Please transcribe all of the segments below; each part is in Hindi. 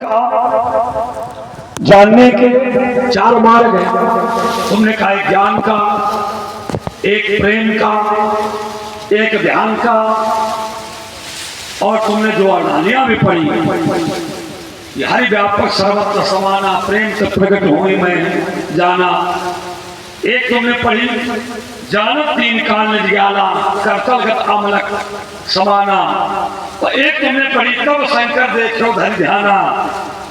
कहा जानने के चार मार्ग हैं। तुमने कहा एक ज्ञान का, एक प्रेम का, एक ध्यान का, और तुमने जो अड़ानियां भी पढ़ी, ये हरि व्यापक सर्वत्र समाना, प्रेम से प्रकट हुई मैं जाना। एक तुमने पढ़ी जानत तीन काल निज्ञाला, करतलगत अमलक समाना। और एक तुमने पढ़ी तब शंकर देखो धन ध्याना,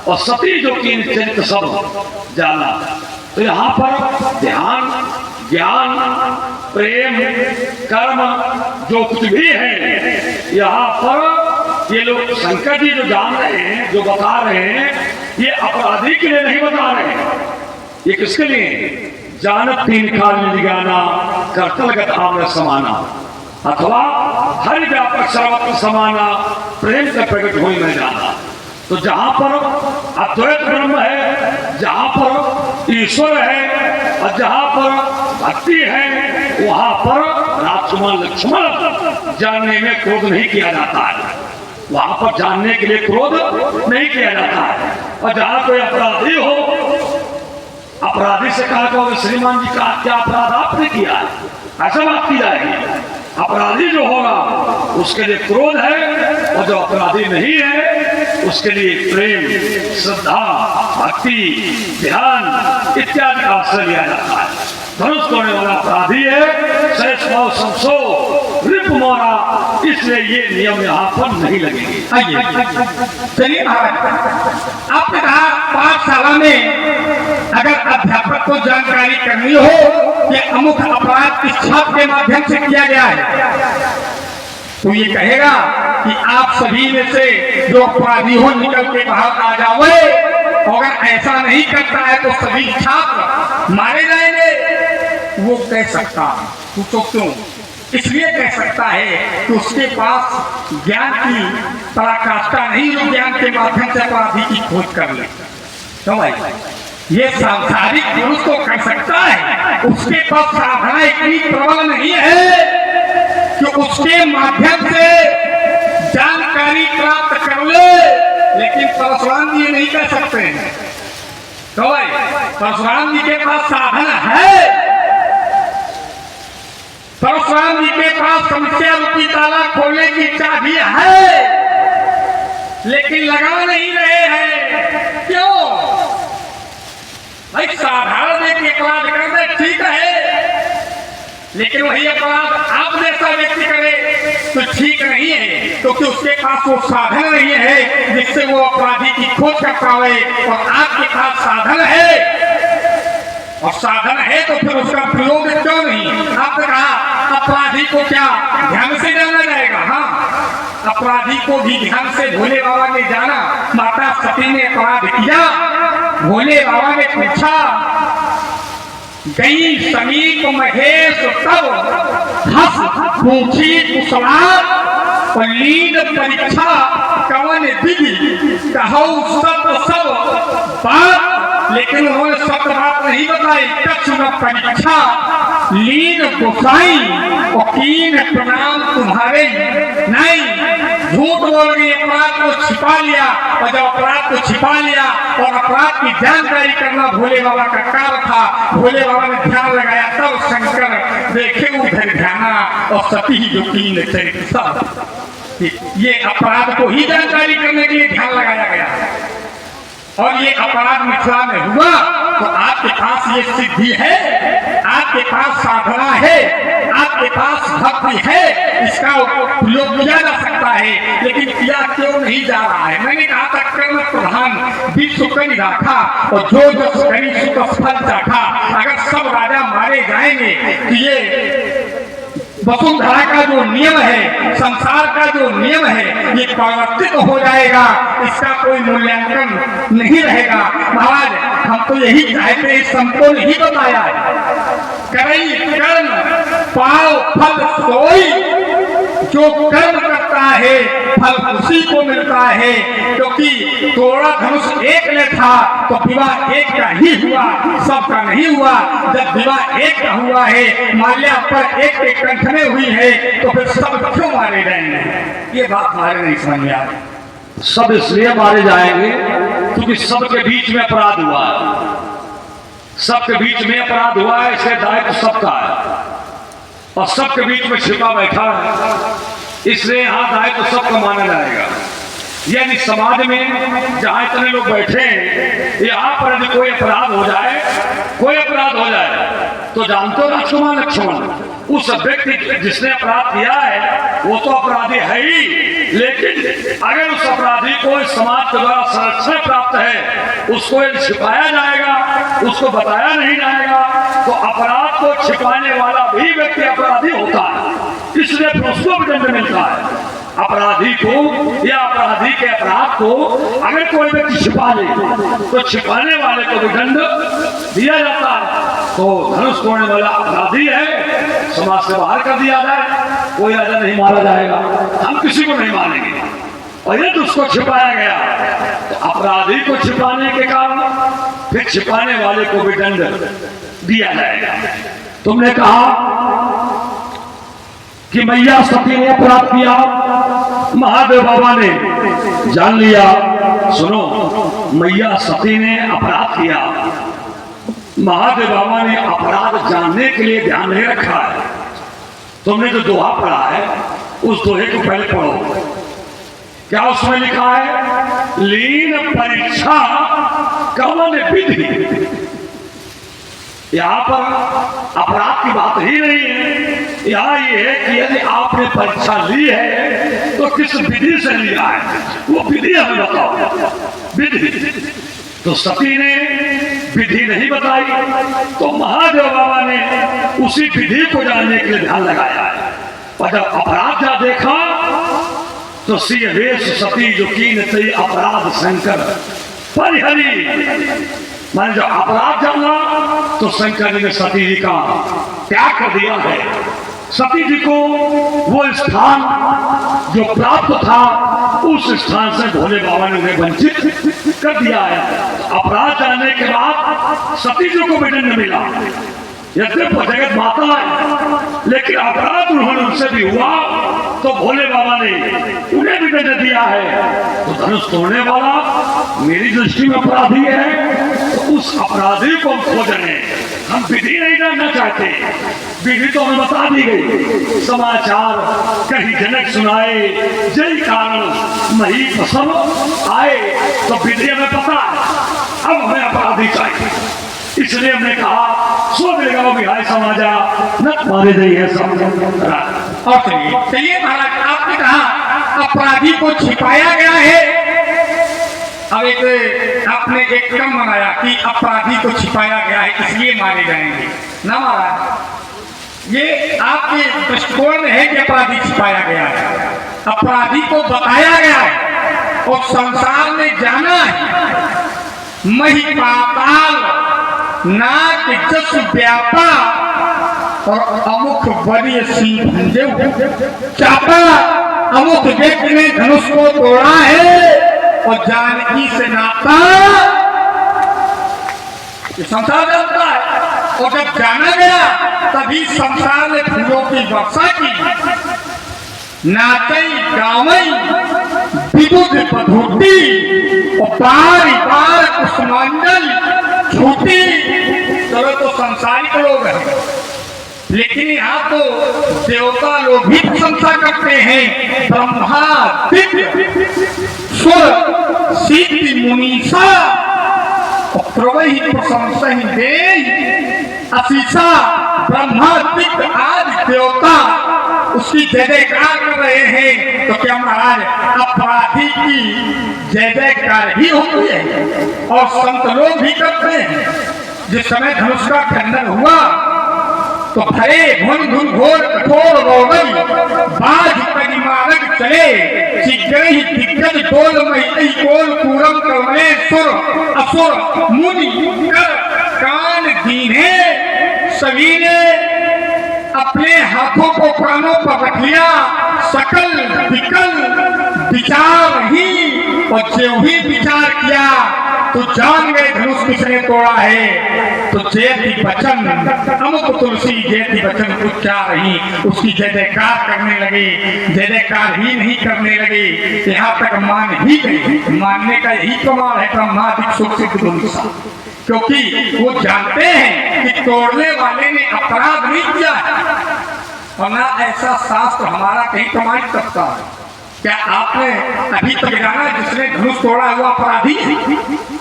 और सती जो कीन चिंत सब जाना। तो यहाँ पर ध्यान, ज्ञान, प्रेम, कर्म जो कुछ भी है, यहाँ पर ये लोग शंकर जी जो जान रहे हैं, जो बता रहे हैं, ये अपराधी के लिए नहीं बता रहे हैं। ये किसके लिए? जानत तीन काल निज्ञाना, करतलगत आम्र समाना, अथवा हर व्यापक सर्वत्र समाना, प्रेम से प्रकट हुई मैं जाना। तो जहां पर अद्वैत ब्रह्म है, जहां पर ईश्वर है, और जहां पर भक्ति है, वहां पर राजकुमार लक्ष्मण जानने में क्रोध नहीं किया जाता है। वहां पर जानने के लिए क्रोध नहीं किया जाता है। और जहां कोई अपराधी हो, अपराधी से कहा कि श्रीमान जी का क्या अपराध आपने किया है, ऐसा बात की जाएगी। अपराधी जो होगा उसके लिए क्रोध है, और जो अपराधी नहीं है उसके लिए प्रेम, श्रद्धा, भक्ति, ध्यान इत्यादि का आश्रय लिया जाता है। धनुष तोड़ने वाला अपराधी है, शेष भाव संसो रिप मोरा, इसलिए ये नियम यहाँ पर नहीं लगेंगे। चलिए महाराज, आपने कहा पाठशाला में अगर अध्यापक को जानकारी करनी हो कि अमुक अपराध किस छात्र के माध्यम से किया गया है, तो ये कहेगा कि आप सभी में से जो अपराधी हो निकल के बाहर आ जाओ। अगर ऐसा नहीं करता है तो सभी छात्र मारे जाएंगे। वो कह सकता है, पूछो क्यों? इसलिए कह सकता है कि उसके पास ज्ञान की पराकाष्ठा नहीं, जो ज्ञान के माध्यम से अपराधी की खोज कर ले। तो भाई ये सांसारिक पुरुष तो कर सकता है, उसके पास साधना इतनी प्रबल नहीं है कि उसके माध्यम से जानकारी प्राप्त कर ले। लेकिन परशुराम जी नहीं कर सकते हैं। तो भाई परशुराम जी के पास साधन है, परशुराम जी के पास समस्या रूपी ताला खोलने की चाबी है, लेकिन लगा नहीं रहे हैं। क्यों भाई? साधारण एक अपराध कर दे ठीक है, लेकिन वही अपराध आप जैसा व्यक्ति करे तो ठीक नहीं है, क्योंकि उसके पास वो साधन नहीं है जिससे वो अपराधी की खोज कर पावे। और आपके पास साधन है, और साधन है तो फिर उसका प्रयोग क्यों नहीं? आपने कहा अपराधी को क्या ध्यान से जाना जाएगा? हाँ, अपराधी को भी ध्यान से भोले बाबा ने जाना। माता सती ने अपराध किया, भोले बाबा ने पूछा, गई समीप महेश तब हंस पूछी कुशला, लीन परीक्षा कवन विधि कहो सब बात। लेकिन उन्होंने सब बात नहीं बताई। कच्छ न परीक्षा लीन गोसाई, और कीन प्रणाम तुम्हारे नहीं। झूठ बोल के अपराध को छिपा लिया, और जब अपराध को छिपा लिया और अपराध की जानकारी करना भोले बाबा का कार्य था, भोले बाबा ने ध्यान लगाया, तब शंकर देखे उधर ध्याना, और सती जो तीन चरित्र, ये अपराध को ही जानकारी करने के लिए ध्यान लगाया गया। और ये अपराध मिथिला में हुआ तो आपके पास ये सिद्धि है, आपके पास साधना है, आपके पास भक्ति है, इसका उपयोग किया जा सकता है। लेकिन किया क्यों नहीं जा रहा है? मैंने कहा था कर्म प्रधान विश्व करी राखा, और जो जस करी सुख फल चाखा। अगर सब राजा मारे जाएंगे तो ये वसुंधरा का जो नियम है, संसार का जो नियम है, ये परिवर्तित हो जाएगा, इसका कोई मूल्यांकन नहीं रहेगा। महाराज हम तो यही चाहते हैं, संतों ने ही बताया है, करई कर्म पाओ फल सोई। जो कर्म करता है फल उसी को मिलता है, क्योंकि तोड़ा धनुष एक ने था तो विवाह एक का ही हुआ, सबका नहीं हुआ। जब विवाह एक का हुआ है, माल्या पर एक के कंठ में हुई है, तो फिर सब क्यों मारे जाएंगे? ये बात हमारे नहीं समझ में आ रही। सब इसलिए मारे जाएंगे चूंकि सबके बीच में अपराध हुआ है, सबके बीच में अपराध हुआ है, इसलिए दायित्व सबका है और सबके बीच में छिपा बैठा है, इसलिए यहां दायित्व सबका माना जाएगा। यानी समाज में जहां इतने लोग बैठे हैं, यहां पर यदि कोई अपराध हो जाए, कोई अपराध हो जाए तो जानते हो राजकुमार लक्ष्मण, उस व्यक्ति जिसने अपराध किया है वो तो अपराधी है ही, लेकिन अगर उस अपराधी को इस समाज के द्वारा संरक्षण प्राप्त है, उसको छिपाया जाएगा, उसको बताया नहीं जाएगा, तो अपराध को छिपाने वाला भी व्यक्ति अपराधी होता है, इसलिए फिर उसको भी दंड मिलता है। अपराधी को या अपराधी के अपराध को अगर कोई व्यक्ति छिपा ले तो छिपाने वाले को भी दंड दिया जाता है। तो धनुष तोड़ने वाला अपराधी है, समाज से बाहर कर दिया जाए, कोई राजा नहीं मारा जाएगा, हम किसी को नहीं मारेंगे। और यदि उसको छिपाया गया तो अपराधी को छिपाने के कारण फिर छिपाने वाले को भी दंड दिया जाएगा। तुमने कहा कि मैया सती ने अपराध किया, महादेव बाबा ने जान लिया। सुनो, मैया सती ने अपराध किया, महादेव बाबा ने अपराध जानने के लिए ध्यान नहीं रखा है। तुमने जो दोहा पढ़ा है उस दोहे को पहले पढ़ो। क्या उसमें लिखा है? लीन परीक्षा कवन विधि। यहाँ पर अपराध की बात ही नहीं है, यहाँ ये है कि यदि आपने परीक्षा ली है तो किस विधि से लिया है, वो विधि हमें बताओ। विधि तो सती ने विधि नहीं बताई, तो महादेव बाबा ने उसी विधि को जानने के लिए ध्यान लगाया है। और जब अपराध जा देखा तो सिय वेश सती जो कीन तई अपराध शंकर परिहरी। मैंने जो अपराध जाना तो शंकर जी ने सती जी का त्याग कर दिया है। सती जी को वो स्थान जो प्राप्त था उस स्थान से भोले बाबा ने उन्हें वंचित कर दिया है। अपराध जानने के बाद सती जी को भी दंड मिला, यद्यपि जगत माता है, लेकिन अपराध उन्होंने उनसे भी हुआ तो भोले बाबा ने उन्हें भी दंड दिया है। तो धनुष तोड़ने वाला मेरी दृष्टि में अपराधी है, तो उस अपराधी को हम खोजने, हम विधि नहीं जानना चाहते। विधि तो हमें बता दी गई, समाचार कहीं जनक सुनाए, जय कारण मही पसंद आए, तो विधि हमें पता है। अब हमें अपराधी चाहिए, इसलिए हमने कहा सो देगा बिहार समाजा न मारे गई है सब। और चलिए महाराज, आपने कहा अपराधी को छिपाया गया है। अब एक आपने एक क्रम बनाया कि अपराधी को छिपाया गया है इसलिए मारे जाएंगे ना महाराज, ये आपके दृष्टिकोण में है कि अपराधी छिपाया गया है। अपराधी को बताया गया है और संसार में जाना है। मही पाताल नाक जस व्यापा और अमुख बड़ी सी चापा। अमुख व्यक्ति ने धनुष को तोड़ा है और जानकी से नाता ये संसार जानता है। और जब जाना गया तभी संसार ने फूलों की वर्षा की। नाचई गावई विद्युत पधुटी और बार बार कुसुमांजल छूटी। चलो तो संसारिक लोग हैं, लेकिन यहाँ तो देवता लोग भी प्रशंसा करते हैं। ब्रह्मा दिव्य सुर सिद्धि मुनीसा प्रवही प्रशंसा ही दे असीसा। ब्रह्मा दिव्य आदि देवता उसकी जय जयकार कर रहे हैं। तो क्या महाराज अपराधी की जय जयकार ही होती है और संत लोग भी करते हैं। जिस समय धनुष का खंडन हुआ तो भरे धुन धुन घोर कठोर रोगई बाज परिमानक चले। शीघ्र ही दिग्गज डोल मही कोल पूरम कवने सुर असुर मुनि कर कान दीने। सभी ने अपने हाथों को प्राणों पर रख लिया। सकल विकल विचार ही और जो ही विचार किया तो जान गए धनुष किसने तोड़ा है। तो जयति बचन अमुक तुलसी जयति बचन उच्चार रही, उसकी जय जयकार करने लगे, जय जयकार ही नहीं करने लगे, यहाँ तक मान ही गए। मानने का यही कमाल है ब्रह्मादिक सुख सिद्ध गुण सा, क्योंकि वो जानते हैं कि तोड़ने वाले ने अपराध नहीं किया है, और ना ऐसा शास्त्र हमारा कहीं प्रमाणित करता है। क्या आपने अभी तक जाना जिसने धनुष तोड़ा हुआ अपराधी है?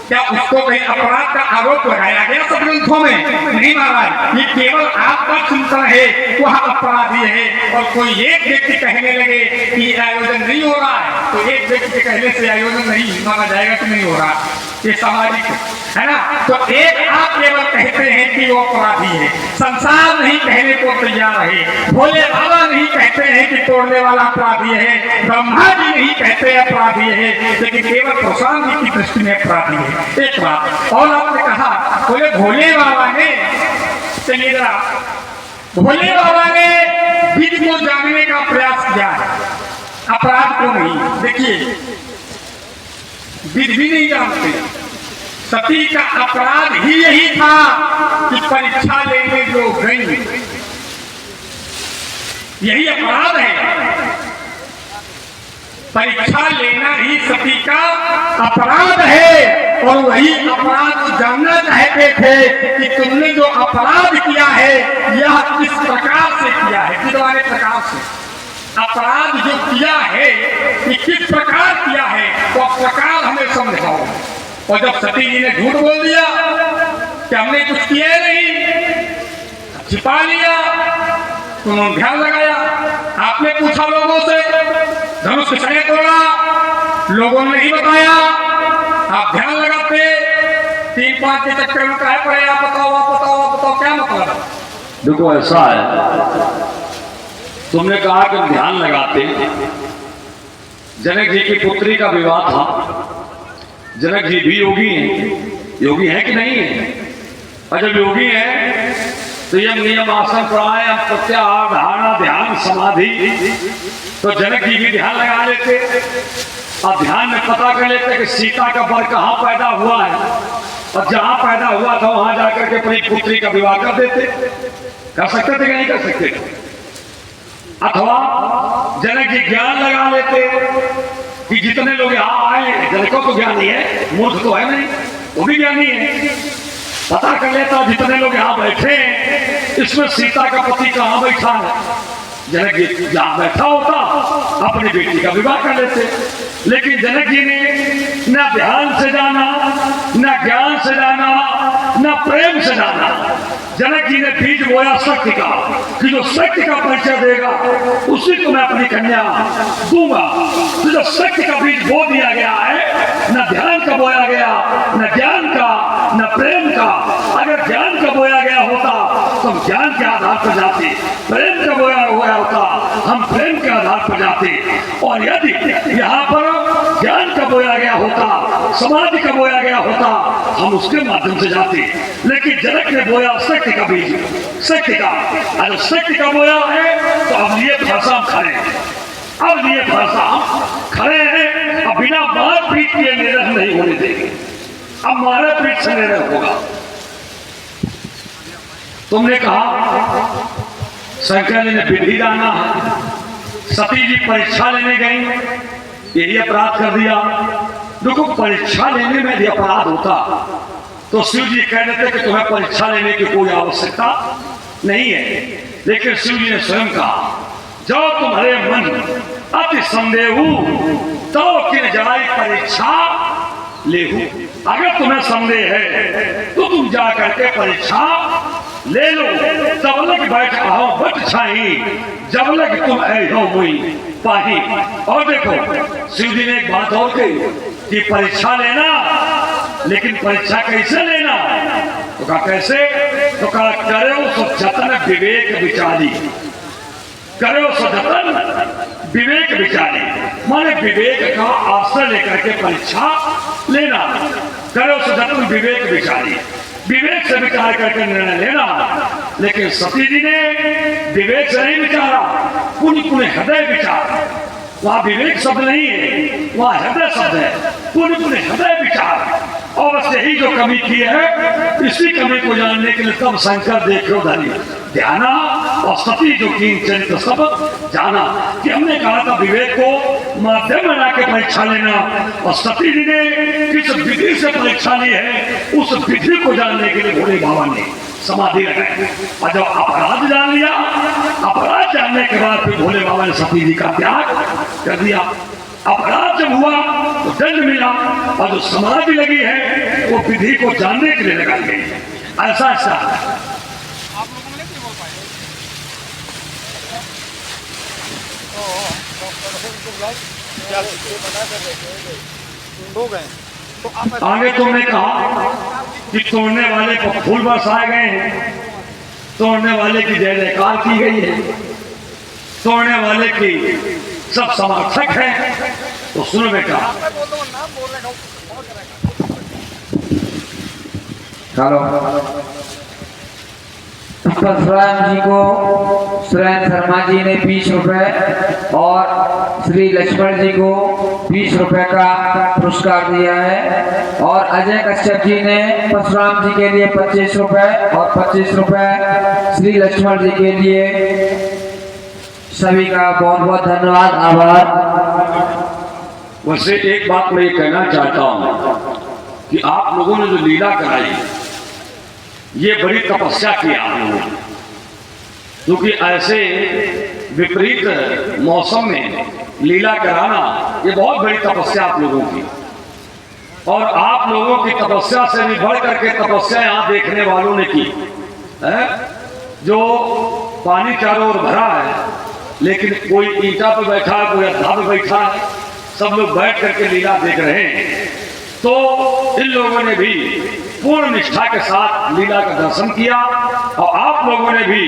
क्या उसको कहीं अपराध का आरोप लगाया गया सब ग्रंथों में? नहीं महाराज, ये केवल आपका चिंतन है, वह अपराधी है। और कोई एक व्यक्ति कहने लगे कि आयोजन नहीं हो रहा है, तो एक व्यक्ति के कहने से आयोजन नहीं माना जाएगा कि नहीं हो रहा, ये सामाजिक है ना। तो एक आप केवल कहते हैं कि वो अपराधी है, संसार नहीं कहने को तैयार है, भोले बाबा नहीं कहते हैं कि तोड़ने वाला अपराधी है, ब्रह्मा जी नहीं कहते अपराधी है, लेकिन केवल प्रशांत जी की दृष्टि में अपराधी है। एक बात और आपने कहा, बोले भोले बाबा ने, चलिए जरा, भोले बाबा ने विधि को जानने का प्रयास किया है, अपराध को नहीं। देखिए विधि भी नहीं जानते, सती का अपराध ही यही था कि परीक्षा लेने जो गई, यही अपराध है। परीक्षा लेना ही सती का अपराध है, और वही अपराध जानना चाहते थे कि तुमने जो अपराध किया है यह किस प्रकार से किया है, किस वाले प्रकार से अपराध जो किया है ये किस प्रकार किया है, तो प्रकार हमें समझाओ। और जब सती जी ने झूठ बोल दिया कि हमने कुछ किया नहीं, छिपा लिया, तो उन्होंने ध्यान लगाया। आपने पूछा लोगों से धनुष किसने तोड़ा, लोगों ने नहीं बताया, आप ध्यान लगाते 3-5 के चक्कर में कहे पड़े आप बताओ आप बताओ आप बताओ, क्या मतलब? देखो ऐसा है, तुमने कहा कि ध्यान लगाते, जनक जी की पुत्री का विवाह था, जनक जी भी योगी हैं, योगी हैं कि नहीं है? और जब योगी हैं तो यम नियम आसन प्राणायाम प्रत्याहार धारणा ध्यान समाधि, तो जनक जी भी ध्यान लगा लेते और ध्यान में पता कर लेते कि सीता का वर कहाँ पैदा हुआ है, और जहाँ पैदा हुआ था वहां जाकर के अपनी पुत्री का विवाह कर देते। कर सकते थे कि नहीं कर सकते? अथवा जनक जी ज्ञान लगा लेते कि जितने लोग यहाँ आए, जनकों को ज्ञानी है, मूर्ख तो है नहीं, वो भी ज्ञानी है, पता कर लेता जितने लोग यहाँ बैठे हैं इसमें सीता का पति कहाँ बैठा है, जनक जी जहाँ बैठा होता अपनी बेटी का विवाह कर लेते। लेकिन जनक जी ने न ध्यान से जाना, न ज्ञान से जाना, न प्रेम से जाना। जनक जी ने बीज बोया शक्ति का, कि जो शक्ति का परिचय देगा उसी को मैं अपनी कन्या दूंगा। तो जो शक्ति का बीज बो दिया गया है, न ध्यान का बोया गया, न ज्ञान का, न प्रेम का। अगर ज्ञान का बोया गया होता तो हम ज्ञान के आधार पर जाते, प्रेम का बोया हुआ होता हम प्रेम के आधार पर जाते, और यदि यहाँ पर ज्ञान का बोया गया होता, समाधि का बोया गया होता, हम उसके माध्यम से जाते। लेकिन जनक ने बोया शक्ति का बीज, शक्ति का, अगर शक्ति का बोया है तो अब लिए भाषा खड़े हैं, अब लिए भाषा खड़े हैं, अब बिना मार पीट के निरह नहीं होने देंगे, अब मारे पीट से निरह होगा। तुमने कहा शंकर जी ने विधि जाना, सती जी परीक्षा लेने गई, यही अपराध कर दिया। देखो परीक्षा लेने में यदि अपराध होता तो शिव जी कह देते कि तुम्हें परीक्षा लेने की कोई आवश्यकता नहीं है, लेकिन शिव जी ने स्वयं कहा जो तुम्हारे मन अति संदेह तो किन जाए परीक्षा लेहू। अगर तुम्हें संदेह है तो तुम जा करके परीक्षा ले लो। जब लग बैठ आओ बट छाई, जब लग तुम ऐहो मुई पाही। और देखो शिव जी ने एक बात और कही कि परीक्षा लेना, लेकिन परीक्षा कैसे लेना? तो कहा कैसे? तो कहा करो सो जतन विवेक विचारी, करो सो जतन विवेक विचारी, माने विवेक का आश्रय लेकर के परीक्षा लेना। करो सो जतन विवेक विचारी, विवेक से विचार करके निर्णय लेना। लेकिन सती जी ने विवेक से नहीं विचारा, पुण्य पुण्य हृदय विचार। वहां विवेक शब्द नहीं है, वहां हृदय शब्द है, पुण्य पुण्य हृदय विचार। और बस यही जो कमी की है, इसी कमी को जानने के लिए तब शंकर देखो धनी ध्याना और सती जो कीन चरित्र सब जाना। कि हमने कहा था विवेक को माध्यम बना के परीक्षा लेना, और सती जी ने किस विधि से परीक्षा ली है, उस विधि को जानने के लिए भोले बाबा ने समाधि लगाई। और जब अपराध जान लिया, अपराध जानने के बाद फिर भोले बाबा ने सती जी का त्याग कर दिया। अपराध जब हुआ तो दंड मिला, और जो समाधि लगी है वो विधि को जानने के लिए लगाई गई है। ऐसा ऐसा आगे तुमने कहा कि तोड़ने वाले को फूल बरसाए गए हैं, तोड़ने वाले की जय जयकार की गई है, तोड़ने वाले की सब समर्थक हैं। तो सुनो बेटा, हेलो, परशुराम जी को सुरेंद्र शर्मा जी ने 20 रुपए और श्री लक्ष्मण जी को 20 रुपए का पुरस्कार दिया है, और अजय कश्यप जी ने परशुराम जी के लिए 25 रुपए और 25 रुपए श्री लक्ष्मण जी के लिए। सभी का बहुत बहुत धन्यवाद, आभार। वैसे एक बात मैं ये कहना चाहता हूँ कि आप लोगों ने जो लीला कराई, ये बड़ी तपस्या की आप लोगों ने, क्योंकि ऐसे विपरीत मौसम में लीला कराना ये बहुत बड़ी तपस्या आप लोगों की। और आप लोगों की तपस्या से भी बढ़ करके तपस्या यहाँ देखने वालों ने की है। जो पानी चारों ओर भरा है, लेकिन कोई ईंटा पर बैठा है, कोई अद्धा पर बैठा है, सब लोग बैठ करके लीला देख रहे हैं। तो इन लोगों ने भी पूर्ण निष्ठा के साथ लीला का दर्शन किया, और आप लोगों ने भी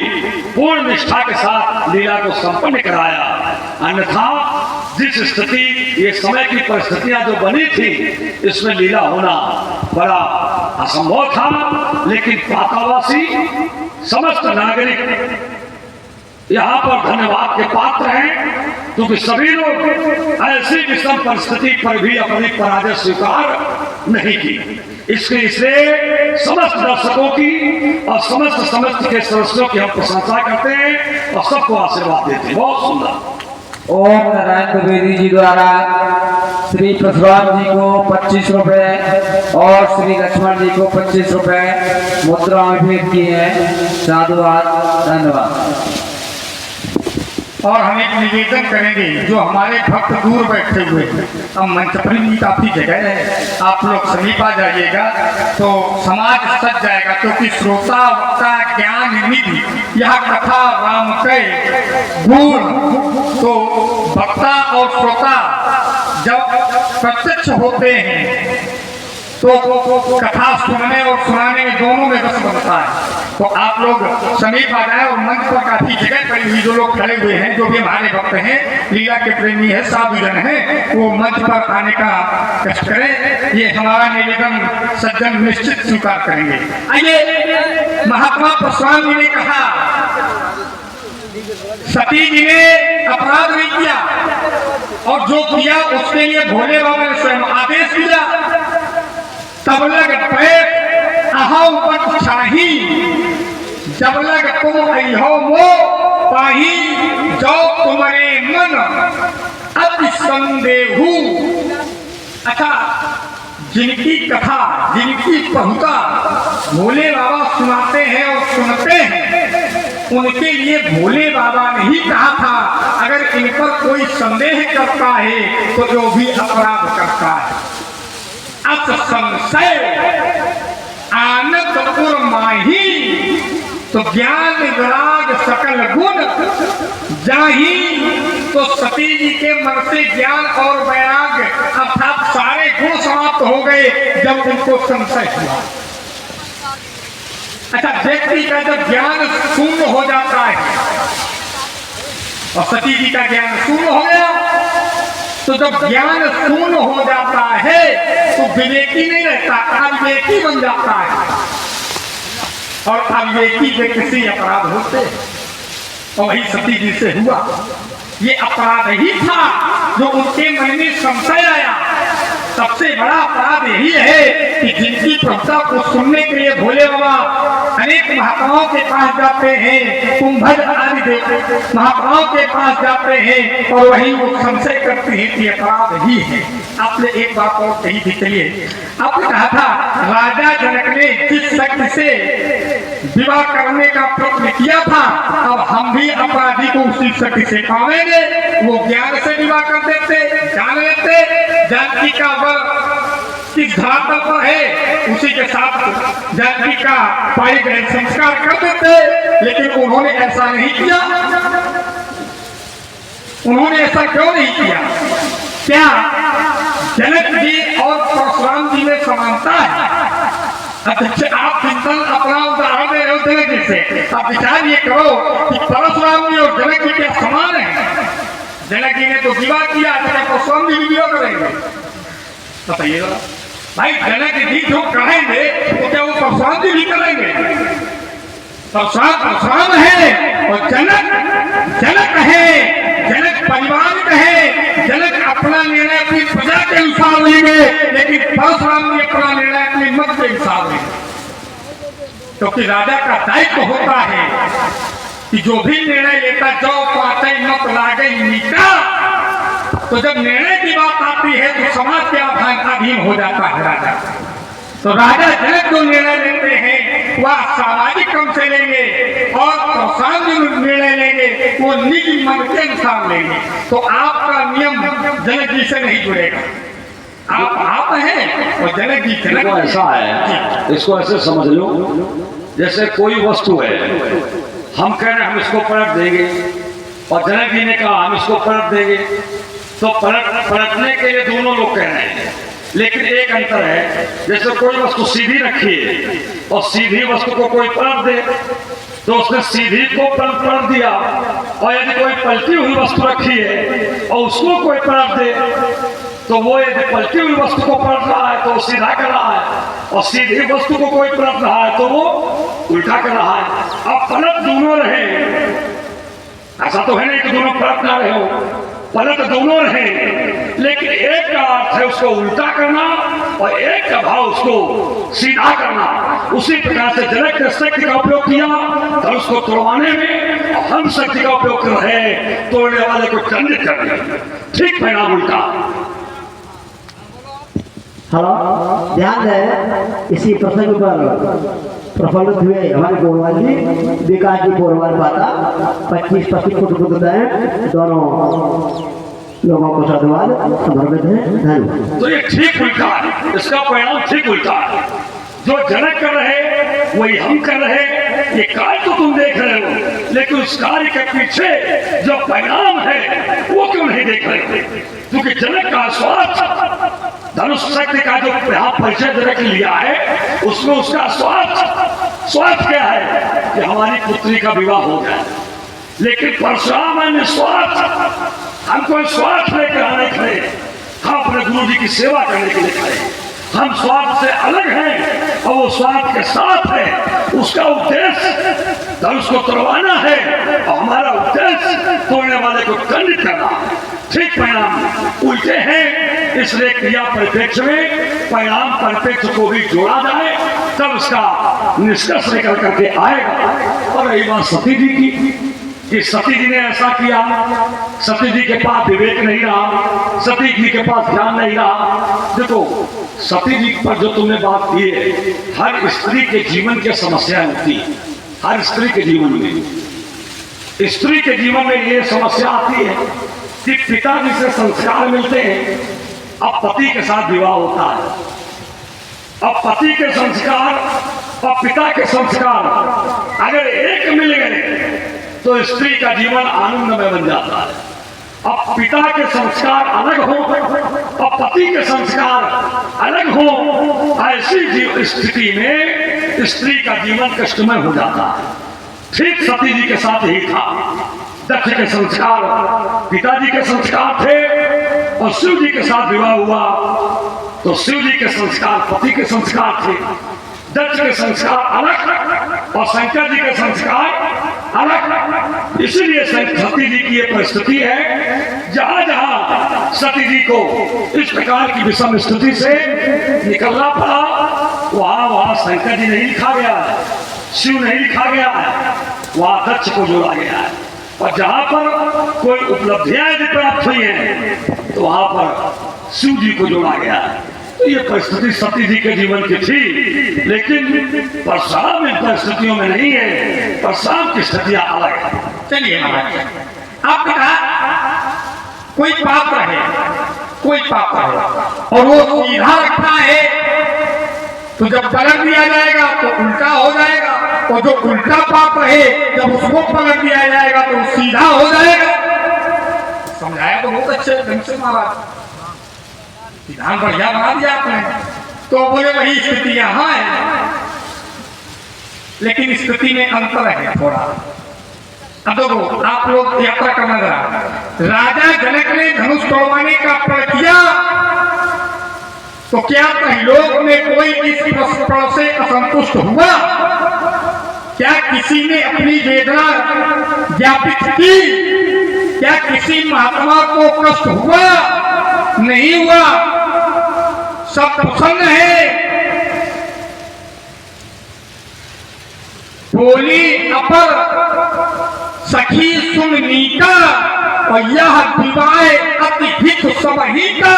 पूर्ण निष्ठा के साथ लीला को संपन्न कराया। अन्यथा जिस स्थिति, ये समय की परिस्थितियां जो बनी थी, इसमें लीला होना बड़ा असंभव था। लेकिन पातावासी समस्त नागरिक यहाँ पर धन्यवाद के पात्र हैं, क्योंकि सभी लोग ऐसी विषम परिस्थिति पर भी अपनी पराजय स्वीकार नहीं की। इसलिए समस्त दर्शकों की और समस्त के सदस्यों की हम प्रशंसा करते हैं और सबको आशीर्वाद देते हैं। बहुत सुंदर। ओम नारायण द्विवेदी जी द्वारा श्री परशुराम जी को 25 रुपए और श्री लक्ष्मण जी को 25 रुपए मुद्रा में भेंट किए हैं। साधुवाद, धन्यवाद। और हम एक निवेदन करेंगे, जो हमारे भक्त दूर बैठे हुए हैं, अब मंच पर भी काफी जगह है, आप लोग समीप आ जाइएगा तो समाज सज जाएगा। क्योंकि श्रोता वक्ता ज्ञान निधि, यह कथा राम के गुण, तो वक्ता और श्रोता जब प्रत्यक्ष होते हैं तो कथा सुनने और सुनाने में दोनों में रस बनता है। तो आप लोग समीप आ जाए, और मंच पर काफी जगह पड़ी हुई, जो लोग खड़े हुए हैं, जो भी हमारे भक्त हैं, लीला के प्रेमी है, साधुजन हैं, वो मंच पर आने का कष्ट करें। ये हमारा निवेदन सज्जन निश्चित स्वीकार करेंगे। आइए, महात्मा परशुराम जी ने कहा, सती जी ने अपराध नहीं किया, और जो किया उसके लिए भोले बाबा ने स्वयं आदेश दिया। तब लग पैर अहो पट छाही, जब लग तुम अहो मो पाही, जो तुम्हारे मन अति संदेहू। अच्छा, जिनकी कथा, जिनकी पहुंचा भोले बाबा सुनाते हैं और सुनते हैं, उनके लिए भोले बाबा ने ही कहा था, अगर इन पर कोई संदेह करता है तो जो भी अपराध करता है, अत संशय आनंद उर माही, तो ज्ञान विराग सकल गुण जाही। तो सती जी के मन से ज्ञान और वैराग्य अर्थात सारे गुण समाप्त हो गए जब उनको संशय हुआ। अच्छा, व्यक्ति का जब ज्ञान शून्य हो जाता है, और सती जी का ज्ञान शून्य हो गया, तो जब ज्ञान शून्य हो जाता है तो विवेकी नहीं रहता, अविवेकी बन जाता है। और अविवेकी व्यक्ति से अपराध होते, और वही सती जी से हुआ। ये अपराध ही था जो उनके मन में संशय आया। सबसे बड़ा अपराध यही है कि जिनकी प्रभुता को सुनने के लिए भोले बाबा अनेक महात्माओं के पास जाते हैं, कुंभज आदि देव महात्माओं के पास जाते हैं और वही वो संशय करते हैं कि अपराध ही है। आपने एक बात और कही थी, चलिए आपने कहा था राजा जनक ने जिस शक्ति से विवाह करने का प्रयत्न किया था, अब हम भी अपराधी को उसी शक्ति से पावेंगे। वो ज्ञान से विवाह कर देते, जान लेते जानकी का वर किस धरातल पर है उसी के साथ जानकी का पाए गए संस्कार कर देते, लेकिन उन्होंने ऐसा नहीं किया। उन्होंने ऐसा क्यों नहीं किया? क्या जनक जी और परशुराम जी में समानता है? अध्यक्ष आप चिंतन अपना उदाहरण दे रहे हो जनक जी से, आप विचार ये करो कि परशुराम जी और जनक जी क्या समान है? जनक जी ने तो विवाह किया, परशुराम जी भी विवाह करेंगे? बताइएगा भाई, जनक जी जो करेंगे तो क्या वो परशुराम जी भी करेंगे? परशुराम है और जनक है, जनक परिवार है, जनक अपना निर्णय अपनी प्रजा के अनुसार लेंगे, लेकिन परशुराम जी अपना निर्णय अपनी मत के अनुसार लेंगे। क्योंकि राजा का दायित्व होता है कि जो भी निर्णय लेता जो पाते मत लागे नीचा। तो जब निर्णय की बात आती है तो समाज के अधीन हो जाता है राजा। तो राजा जनक जो निर्णय लेते हैं वह सामाजिक क्रम से लेंगे और परशुराम जो निर्णय लेंगे वो निज मन के अनुसार लेंगे। तो आपका नियम जनक जी से नहीं जुड़ेगा। आप हैं और जनक जी जनक। ऐसा है, इसको ऐसे समझ लो जैसे कोई वस्तु है, हम कह रहे हैं हम इसको पलट देंगे और जनक जी ने कहा हम इसको पलट देंगे, तो पलटने के लिए दोनों लोग कह रहे हैं, लेकिन एक अंतर है। जैसे कोई वस्तु सीधी रखी है और सीधी वस्तु को कोई पलट दे तो उसने सीधी को पलट दिया, और यदि कोई पलटी हुई वस्तु रखी है और उसको कोई पलट दे तो वो यदि पलटी हुई वस्तु को पलट रहा है तो वो सीधा कर रहा है, और सीधी वस्तु को कोई पलट रहा है तो वो उल्टा कर रहा है। अब पलट दोनों रहे, ऐसा तो है नहीं कि दोनों पलट ना रहे हो, पलट दोनों रहे, लेकिन एक का अर्थ है उसको उल्टा करना और एक का भाव उसको सीधा करना। उसी प्रकार से जनक ने शक्ति का उपयोग किया धनुष को तोड़वाने में, और हम शक्ति का उपयोग कर रहे हैं तोड़ने वाले को दंडित करने में। ठीक परिणाम उल्टा। हेलो, ध्यान दें, इसी प्रसंग पर प्रफुल्लित हुए हमारे गोरवाल जी, विकास जी गोरवाल पाता 25-25 फुट दें, दोनों लोगों को साधुवाद समर्पित है। धन्यवाद। तो ये ठीक उल्टा है, इसका परिणाम ठीक उल्टा है। जो जनक कर रहे वही हम कर रहे। ये कार्य तो तुम देख रहे हो, लेकिन उस कार्य के पीछे जो परिणाम है वो क्यों नहीं देख रहे? क्योंकि जनक का स्वार्थ, धनुष शक्ति का जो परिचय जनक लिया है उसमें उसका स्वार्थ क्या है कि हमारी पुत्री का विवाह हो जाए। लेकिन परशुराम है निस्वार्थ, हम कोई स्वार्थ लेकर आने खड़े, हम अपने गुरु जी की सेवा करने के लिए खड़े। हम स्वार्थ से अलग हैं और वो स्वार्थ के साथ है। उसका उद्देश्य धनुष को तोड़वाना है और हमारा उद्देश्य तोड़ने वाले को दंडित करना। ठीक परिणाम उल्टे हैं, इसलिए क्रिया परिप्रेक्ष्य में परिणाम परिप्रेक्ष्य को भी जोड़ा जाए, तब उसका निष्कर्ष निकल करके आएगा। और रही बात सती जी की, कि सती जी ने ऐसा किया, सती जी के पास विवेक नहीं रहा, सती जी के पास ज्ञान नहीं रहा। देखो सती जी पर जो तुमने बात की है, हर स्त्री के जीवन की समस्या होती है। हर स्त्री के जीवन में, स्त्री के जीवन में ये समस्या आती है कि पिताजी से संस्कार मिलते हैं, अब पति के साथ विवाह होता है, अब पति के संस्कार और पिता के संस्कार अगर एक मिल गए तो स्त्री का जीवन आनंदमय बन जाता है। अब पिता के संस्कार अलग हो और पति के संस्कार अलग हो, ऐसी स्थिति में स्त्री का जीवन कष्टमय हो जाता है। ठीक सती जी के साथ ही था। दक्ष के संस्कार पिताजी के संस्कार थे और शिव जी के साथ विवाह हुआ तो शिव जी के संस्कार पति के संस्कार थे। दक्ष के संस्कार अलग और शंकर जी के संस्कार अलग। इसीलिए सती जी की ये परिस्थिति है, जहां जहां सती जी को इस प्रकार की विषम स्थिति से निकलना पड़ा, वहां शंकर जी नहीं लिखा गया है, शिव नहीं लिखा गया है, वहां दक्ष को जोड़ा गया है। और जहां पर कोई उपलब्धियां यदि प्राप्त हुई हैं तो वहां पर शिव जी को जोड़ा गया है। तो ये परिस्थिति सती जी के जीवन की थी, लेकिन परशुराम इन परिस्थितियों में नहीं है। परशुराम की स्थितियां अलग है। चलिए महाराज, आपने कहा कोई पात्र है, कोई पात्र है और वो सीधा रखा है, तो जब पलट दिया जाएगा तो उल्टा हो जाएगा, और जो उल्टा पात्र है जब उसको पलट दिया जाएगा तो सीधा हो जाएगा। समझाया तो बहुत अच्छे ढंग से महाराज, विधान बढ़िया बना दिया आपने। तो बोले वही स्थिति यहाँ है, लेकिन स्थिति में अंतर है थोड़ा। अब देखो, आप लोग यात्रा करना जरा। राजा जनक ने धनुष तोड़वाने का प्रण किया, तो क्या त्रिलोक में कोई इस प्रण से असंतुष्ट हुआ? क्या किसी ने अपनी वेदना ज्ञापित की? क्या किसी महात्मा को कष्ट हुआ? नहीं हुआ, सब प्रसन्न है। बोली अपर सखी सुन नीका, और यह विवाह अति हित सब ही का।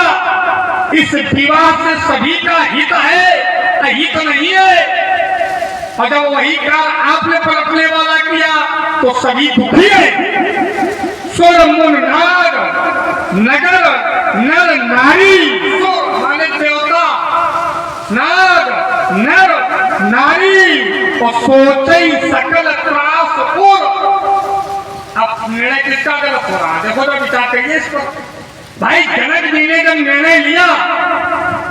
इस विवाह से सभी का हित है, अहित नहीं है। और जब वही काल आपने पलटने वाला किया तो सभी दुखी है। सुर मुन नाग नगर नर नारी, सुर माने देवता, नाग नर नारी, और सोचे सकल त्रास और। अब निर्णय किसका गलत हो रहा है? देखो तो विचार करिए इस पर। भाई जनक जी ने जब निर्णय लिया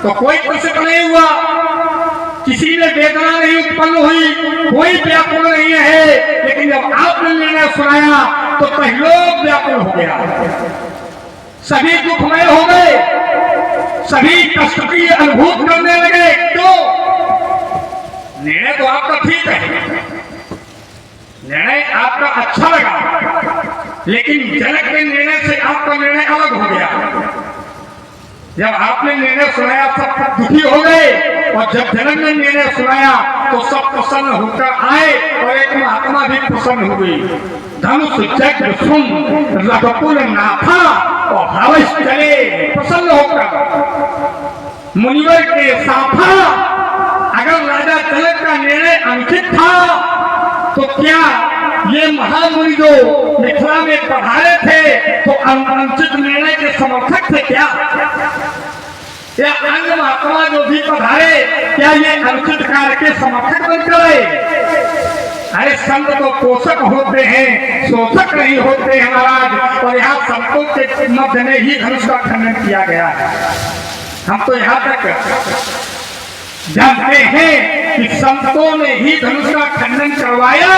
तो कोई कष्ट नहीं हुआ, किसी में वेदना नहीं उत्पन्न हुई, कोई व्याकुल नहीं है। लेकिन जब आपने निर्णय सुनाया तो त्रिलोक व्याकुल हो गया, सभी दुखमय हो गए, सभी कष्ट की अनुभूति करने लगे। क्यों? निर्णय तो आपका ठीक है, निर्णय आपका अच्छा लगा, लेकिन जनक के निर्णय से आपका निर्णय अलग हो गया। जब आपने निर्णय सुनाया सब दुखी हो गए, और जब जनक ने निर्णय सुनाया तो सब प्रसन्न होकर आए, और एक महात्मा भी प्रसन्न हुई। धनुष चक्र सुन रघुकुल नाथा, और हवस चले प्रसन्न होकर मुनिवर के साथा। अगर राजा जनक का निर्णय अनुचित था तो क्या ये महामुनि जो मिथिला में पधारे थे तो अनुचित निर्णय के समर्थक थे क्या? या अन्य महात्मा जो भी पधारे क्या ये अनुचित कार्य के समर्थक बनकर आए? अरे संत तो पोषक होते हैं, शोषक नहीं होते हैं महाराज। और यहाँ संतों के मध्य में ही धनुष का खंडन किया गया है। हम तो यहाँ तक जानते हैं कि संतों ने ही धनुष का खंडन करवाया,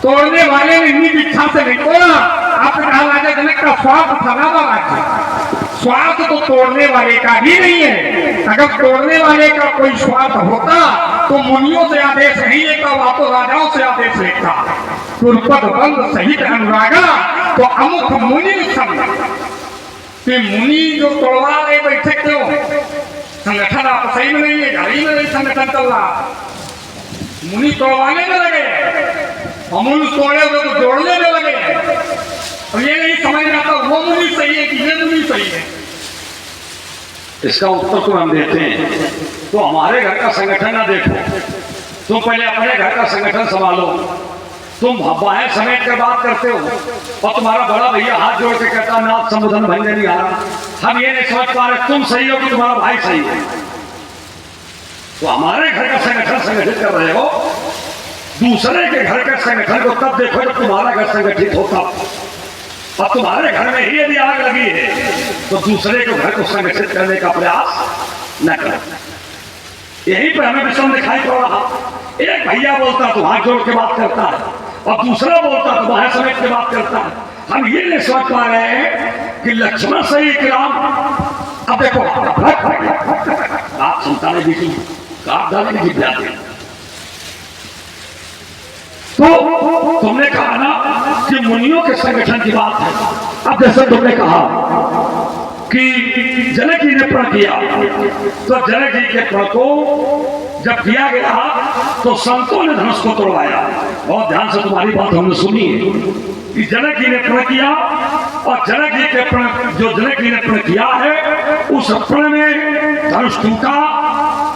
तोड़ने वाले ने निज इच्छा से नहीं तोड़ा। आपने कहा राजा जनक का स्वार्थ था ना महाराज, स्वार्थ तो तोड़ने वाले का भी नहीं है। अगर तोड़ने वाले का कोई स्वार्थ होता तो मुनियों से आदेश नहीं लेता, वह तो राजाओं से आदेश लेता। कुरपद बंद सहित अनुरागा, तो अमुख मुनि कि मुनि जो तोड़वा रहे बैठे क्यों? संगठन आप सही में नहीं है, घड़ी में नहीं संगठन चल रहा, मुनि तोड़वाने में लगे, अमूल तोड़े हुए तो जोड़ने में लगे। और ये नहीं समझ में आता वो मुनि सही है कि ये मुनि सही है। इसका उत्तर तो हम देते हैं। तो हमारे घर का संगठन ना देखो, तुम पहले अपने घर का संगठन संभालो। तुम बाहें समेट कर बात करते हो, और तुम्हारा बड़ा भैया हाथ जोड़ के कहता नाथ संबोधन भंजन नहीं आ रहा। हम ये नहीं समझ पा रहे तुम सही हो कि तुम्हारा भाई सही है। तो हमारे घर का संगठन संगठित कर रहे हो, दूसरे के घर का संगठन को तब देखो जब तुम्हारा घर संगठित होता। और तुम्हारे घर में ही यदि आग लगी है तो दूसरे के घर को संगठित करने का प्रयास न करो। यहीं पर हमें विषम दिखाई पड़ रहा। एक भैया बोलता तो हाथ जोड़ के बात करता है, और दूसरा बोलता तो बाहें समेट के बात करता है। हम ये नहीं सोच पा रहे हैं कि लक्ष्मण सही कि राम। अब देखो बात सुनता नहीं बीच में जीत जाते। तो तुमने कहा ना कि मुनियों के संगठन की बात है। अब जैसे तुमने कहा कि जनक जी ने प्रण किया, तो जनक जी के प्रण को जब किया गया तो संतों ने धनुष को तोड़वाया। बहुत ध्यान से तुम्हारी बात हमने सुनी है कि जनक जी ने प्रण किया, और जनक जी के प्रण, जो जनक जी ने प्रण किया है, उस प्रण में धनुष टूटा।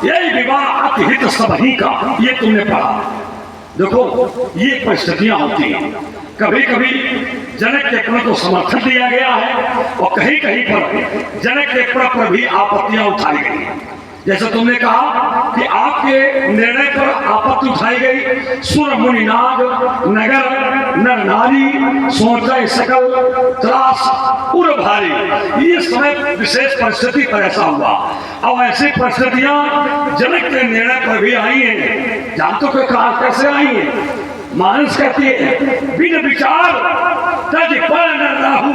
यही विवाह अतिहित सबही का, ये तुमने पढ़ा। देखो ये परिस्थितियां होती हैं, कभी कभी जनक के प्रण को समर्थन दिया गया है और कहीं कहीं पर जनक के प्रण पर भी आपत्तियां उठाई गई। जैसे तुमने कहा कि आपके निर्णय पर आपत्ति उठाई गई। सुर मुनि नाग नगर नर नारी सोचा सकल त्रास उर भारी, ये समय विशेष परिस्थिति पर ऐसा हुआ। अब ऐसी परिस्थितियां जनक के निर्णय पर भी आई हैं। जानते हो कहा कैसे आई हैं? मानस कहती है बिन विचार तज पर न राहु।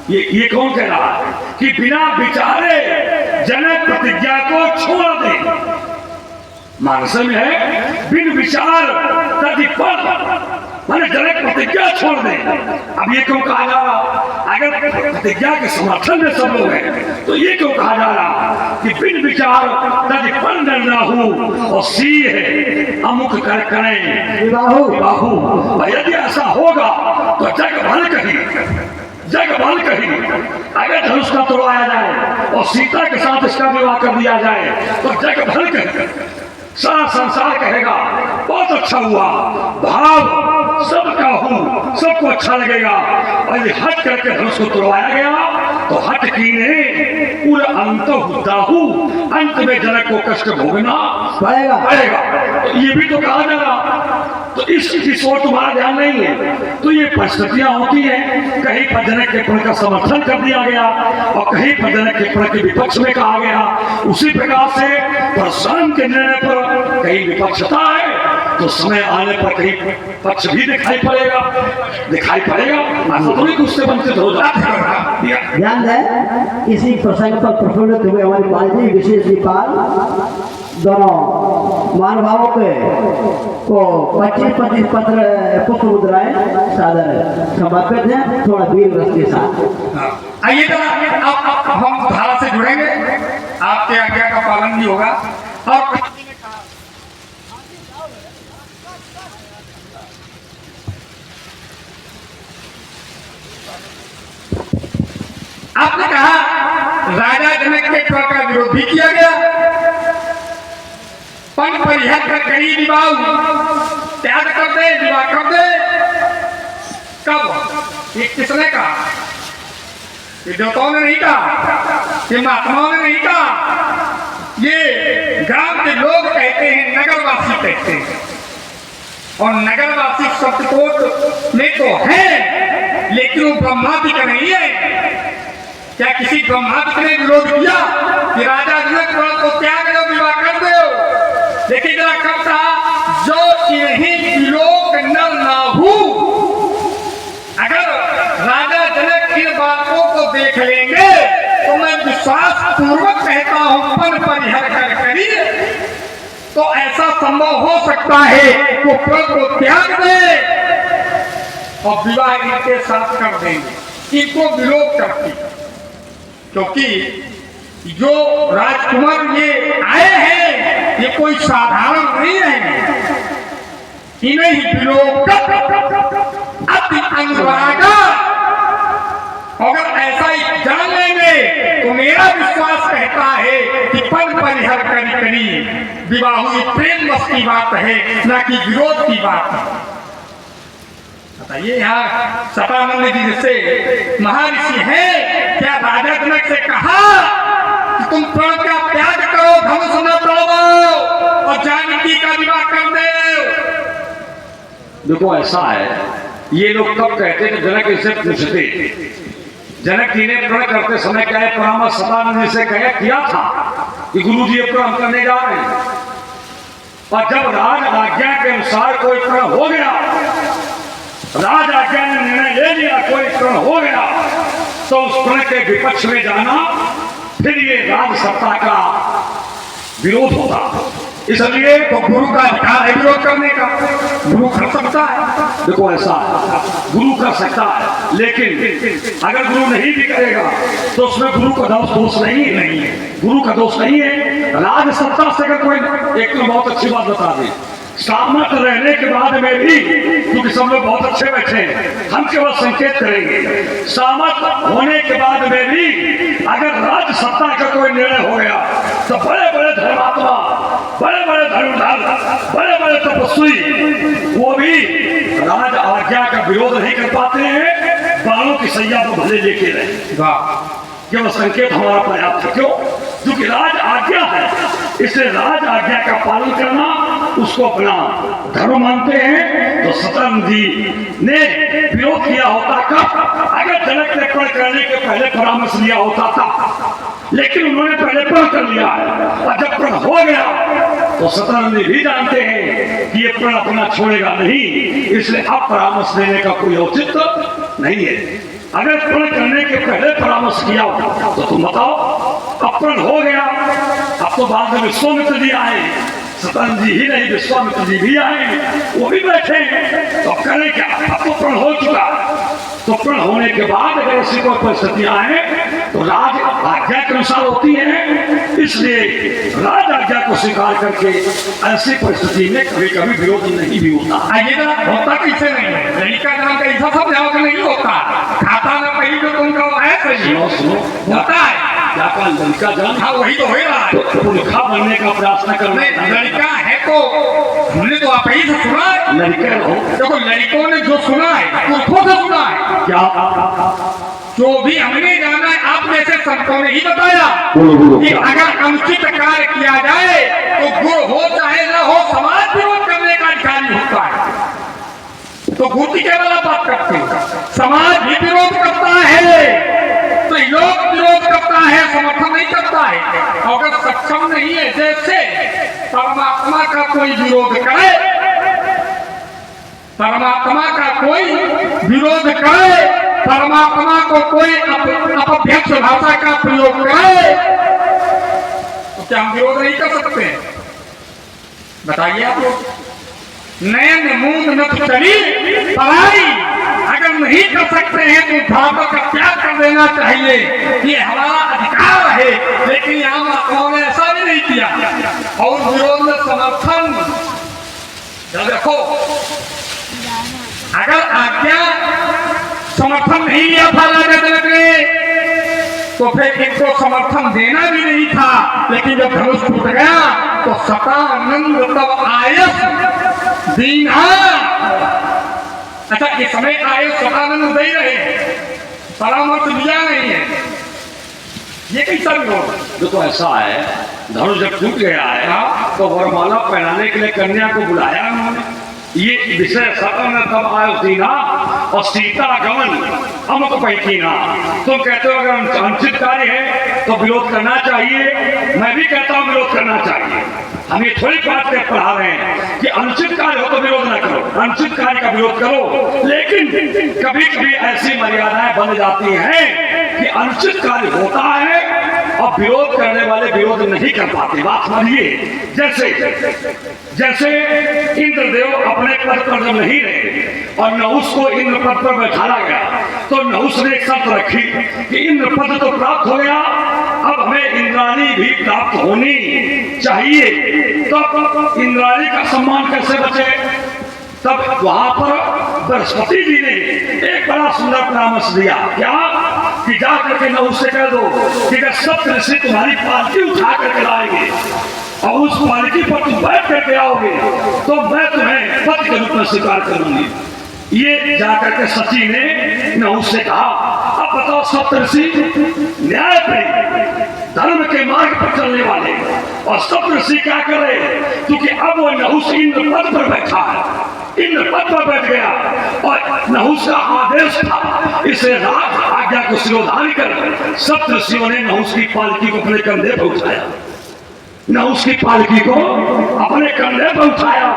ये कौन कह रहा है कि बिना विचारे जनक प्रतिज्ञा को छोड़ दे? मानस में है बिन विचार तज पर, माने जनक प्रतिज्ञा छोड़ दे। अब ये क्यों कहा जा रहा? अगर प्रतिज्ञा के समर्थन में सब लोग हैं तो ये क्यों कहा जा रहा कि बिन विचार तज पर न राहु, और सी है अमुक कर करें बाहु। यदि ऐसा होगा तो जग भल कही अगर धनुष का तोड़वाया जाए और सीता के साथ इसका विवाह कर दिया जाए तो जग भल कही, सारा संसार कहेगा बहुत अच्छा हुआ, भाव सबका हूं, सबको अच्छा लगेगा। और यदि हट करके धनुष को तोड़वाया गया तो हट कीने पूरा अंत दाहू, अंत में जनक को कष्ट भोगना पड़ेगा। तो ये भी तो कहा जा रहा, तो इसकी सोच तुम्हारा ध्यान नहीं है। तो ये परिस्थितियां होती हैं, कहीं पर जनक के प्रण का समर्थन कर दिया गया और कहीं पर जनक के प्रण के विपक्ष में कहा गया। उसी प्रकार से परशुराम के निर्णय पर कहीं विपक्षता है तो समय आने पर कहीं पक्ष भी दिखाई पड़ेगा। ऐसा थोड़ी कुछ से वंचित हो जाता। ध्यान दें, इसी प्रसंग पर प्रफुल्लित हुए हमारे पालजी विशेष दीपाल दोनों महानुभावों के को 25-25 पत्र पुष्प मुद्राएं सादर समर्पित हैं, थोड़ा वीर रस के साथ। आइए अब हम धारा से जुड़ेंगे, आपके आज्ञा का पालन भी होगा। और आपने कहा राजा जनक के प्रण का विरोध भी किया गया, पन परिहर कर करी विवाह, त्याग कर दे, विवाह कर दे। कब? ये किसने कहा? ये देवताओं ने नहीं कहा, ये महात्माओं ने नहीं कहा, ये ग्राम के लोग कहते हैं, नगरवासी कहते हैं। और नगरवासी शब्दकोश में तो है, लेकिन वो ब्रह्मादि का नहीं है। क्या किसी ब्रह्मादि ने विरोध किया कि राजा जनक प्रण को त्याग दो, विवाह कर दो? देखिए जरा कब था, जो इन्हीं लोक नर नाहू। अगर राजा जनक इन बातों को देख लेंगे तो मैं विश्वास पूर्वक कहता हूं, पन परिहर कर करिए, तो ऐसा संभव हो सकता है वो प्रण को त्याग दे और विवाह इनके साथ कर देंगे। इनको विरोध करती, क्योंकि जो राजकुमार ये आए हैं ये कोई साधारण नहीं है, इन्हें ही विरोध अति अनुरागा। अगर ऐसा ही जान लेंगे तो मेरा विश्वास कहता है कि पन परिहर करी विवाह हुई प्रेम बस की बात है, न कि विरोध की बात है। बताइए यहाँ सतानंद जी जैसे महर्षि हैं, क्या राजा जनक से कहा कि तुम प्रण का त्याग करो, धनुष न तोड़ो और जानकी का विवाह कर दो? देखो ऐसा है, ये लोग कब कहते कि जनक इसे पूछते, जनक जी ने प्रण करते समय क्या परामर्श सतानंद से किया था कि गुरु जी प्रण करने जा रहे हैं, और जब राज आज्ञा के अनुसार कोई प्रण हो गया, राज आज्ञा ने निर्णय ले लिया, कोई प्रण हो गया, तो उस प्रण के विपक्ष में जाना फिर ये राज सत्ता का विरोध होता। इसलिए तो गुरु का अधिकार है विरोध करने का, गुरु कर सकता है। देखो ऐसा है, गुरु कर सकता है, लेकिन अगर गुरु नहीं भी करेगा तो उसमें गुरु का दोष नहीं है, गुरु का दोष नहीं है। राज सत्ता से अगर कोई एक तो बहुत अच्छी बात बता दी, सामत रहने के बाद में भी, क्योंकि सब लोग बहुत अच्छे बैठे हैं, हम केवल संकेत करेंगे। सामत होने के बाद में भी अगर राज्य सत्ता का कोई निर्णय हो गया तो बड़े बड़े धर्मात्मा, बड़े बड़े धर्मधार, बड़े बड़े तपस्वी वो भी राज आज्ञा का विरोध नहीं कर पाते हैं, बालों की सैया को भले लेके रहे। केवल संकेत हमारा पर्याप्त है। क्यों? क्योंकि राज आज्ञा है, इसलिए राज आज्ञा का पालन करना उसको अपना धर्म मानते हैं। तो सतरंग जी ने विरोध किया होता कब? अगर जनक ने प्रण करने के पहले परामर्श लिया होता था, लेकिन उन्होंने पहले प्रण कर लिया है, और जब प्रण हो गया तो सतरंग जी भी जानते हैं कि ये प्रण अपना छोड़ेगा नहीं, इसलिए अब परामर्श देने का कोई औचित्य नहीं है। अगर प्रण करने के पहले परामर्श किया हो तो तुम बताओ, अब प्रण हो गया, अब तो बाद में विश्वामित्र जी आए, सतरंग जी ही नहीं विश्वामित्र जी भी आए, वो भी बैठे, तो अब करें क्या? अब तो प्रण हो चुका, तो प्रण होने के बाद अगर ऐसी कोई परिस्थितियां हैं तो राज आज्ञा के अनुसार होती हैं, इसलिए राज आज्ञा को स्वीकार करके ऐसी परिस्थिति में कभी कभी विरोध नहीं भी होता। ये तो होता कैसे नहीं है? लड़का नाम का ऐसा समझाओ कि नहीं होता, खाता ना पहले तो तुमको है सही सुनो सुनो, होता है क्या का लड़का जान, हाँ वही तो हो रहा है। तो लिखा बनने का प्रयास न करना। लड़का है तो हमने तो आप ही से सुना है, लड़के रहो, देखो लड़कों ने जो सुना है पुरखों से सुना है, क्या जो भी हमने जाना है आप जैसे संतों ने ही बताया बोलो कि अगर अनुचित कार्य किया जाए तो गुरु हो चाहे न हो समाज विरोध करने का अधिकारी होता है। तो गुरु की केवल बात करते हैं, समाज भी विरोध करता है, तो लोग विरोध करता है, समर्थन नहीं करता है। अगर सक्षम नहीं है, जैसे परमात्मा का कोई विरोध करे, परमात्मा का कोई विरोध करे, परमात्मा को कोई अपभ्यक्ष भाषा का प्रयोग करे, तो क्या हम विरोध नहीं कर सकते? बताइए आप लोग। नयन मूंद नथ चली पराई, अगर नहीं कर सकते हैं तो धर्म का त्याग कर देना चाहिए, ये हमारा अधिकार है। लेकिन यहाँ महात्माओं ने ऐसा भी नहीं किया, और विरोध में समर्थन देखो, अगर आज्ञा समर्थन नहीं लिया था राजा जनक ने तो फिर इनको समर्थन देना भी नहीं था। लेकिन जब धनुष टूट गया तो सतानंद तब आयस दीना, अच्छा इस समय आयस सतानंद दे रहे हैं, परामर्श दिया नहीं है, ये कैसा विरोध? देखो ऐसा है, धनुष जब टूट गया है तो वरमाला पहनाने के लिए कन्या को बुलाया उन्होंने, ये विषय सतन तब आयो सीना और सीता गमन अमुक पैकीना। तुम कहते हो अगर अनुचित कार्य है तो विरोध करना चाहिए, मैं भी कहता हूँ विरोध करना चाहिए। हम ये थोड़ी बात कर पढ़ा रहे हैं कि अनुचित कार्य हो तो विरोध ना करो, अनुचित कार्य का विरोध करो, लेकिन कभी कभी ऐसी मर्यादाएं बन जाती हैं कि अनुचित कार्य होता है और विरोध करने वाले विरोध नहीं कर पाते। बात समझिए, जैसे इंद्रदेव अपने पद पर जब नहीं रहे और नहुस को इंद्र पद पर बैठाया गया तो नहुस ने एक शर्त रखी कि इंद्र पद तो प्राप्त हो गया, अब हमें इंद्राणी भी प्राप्त होनी चाहिए। तब इंद्राणी का सम्मान कैसे बचे? तब वहां पर बृहस्पति जी ने एक बड़ा सुंदर परामर्श दिया, क्या कि जा करके नहुस से कह दो कि अगर सप्त ऋषि तुम्हारी पालकी उठा करके लाएंगे और उस पालकी पर तुम बैठ करके आओगे तो मैं तुम्हें पति के रूप में स्वीकार करूंगी। ये जाकर के सची ने नहुस से कहा। अब बताओ, सप्तऋषि न्याय प्रिय धर्म के मार्ग पर चलने वाले और सप्तऋषि क्या करे, क्योंकि अब वो नहुस इंद्र पद पर बैठा है, इंद्र पद पर बैठ गया और नहुस का आदेश था, इसे राज आज्ञा को शिरोधार्य कर सप्तऋषियों ने नहुस की पालकी को अपने कंधे पर उठाया, नहुस की पालकी को अपने कंधे पर उठाया।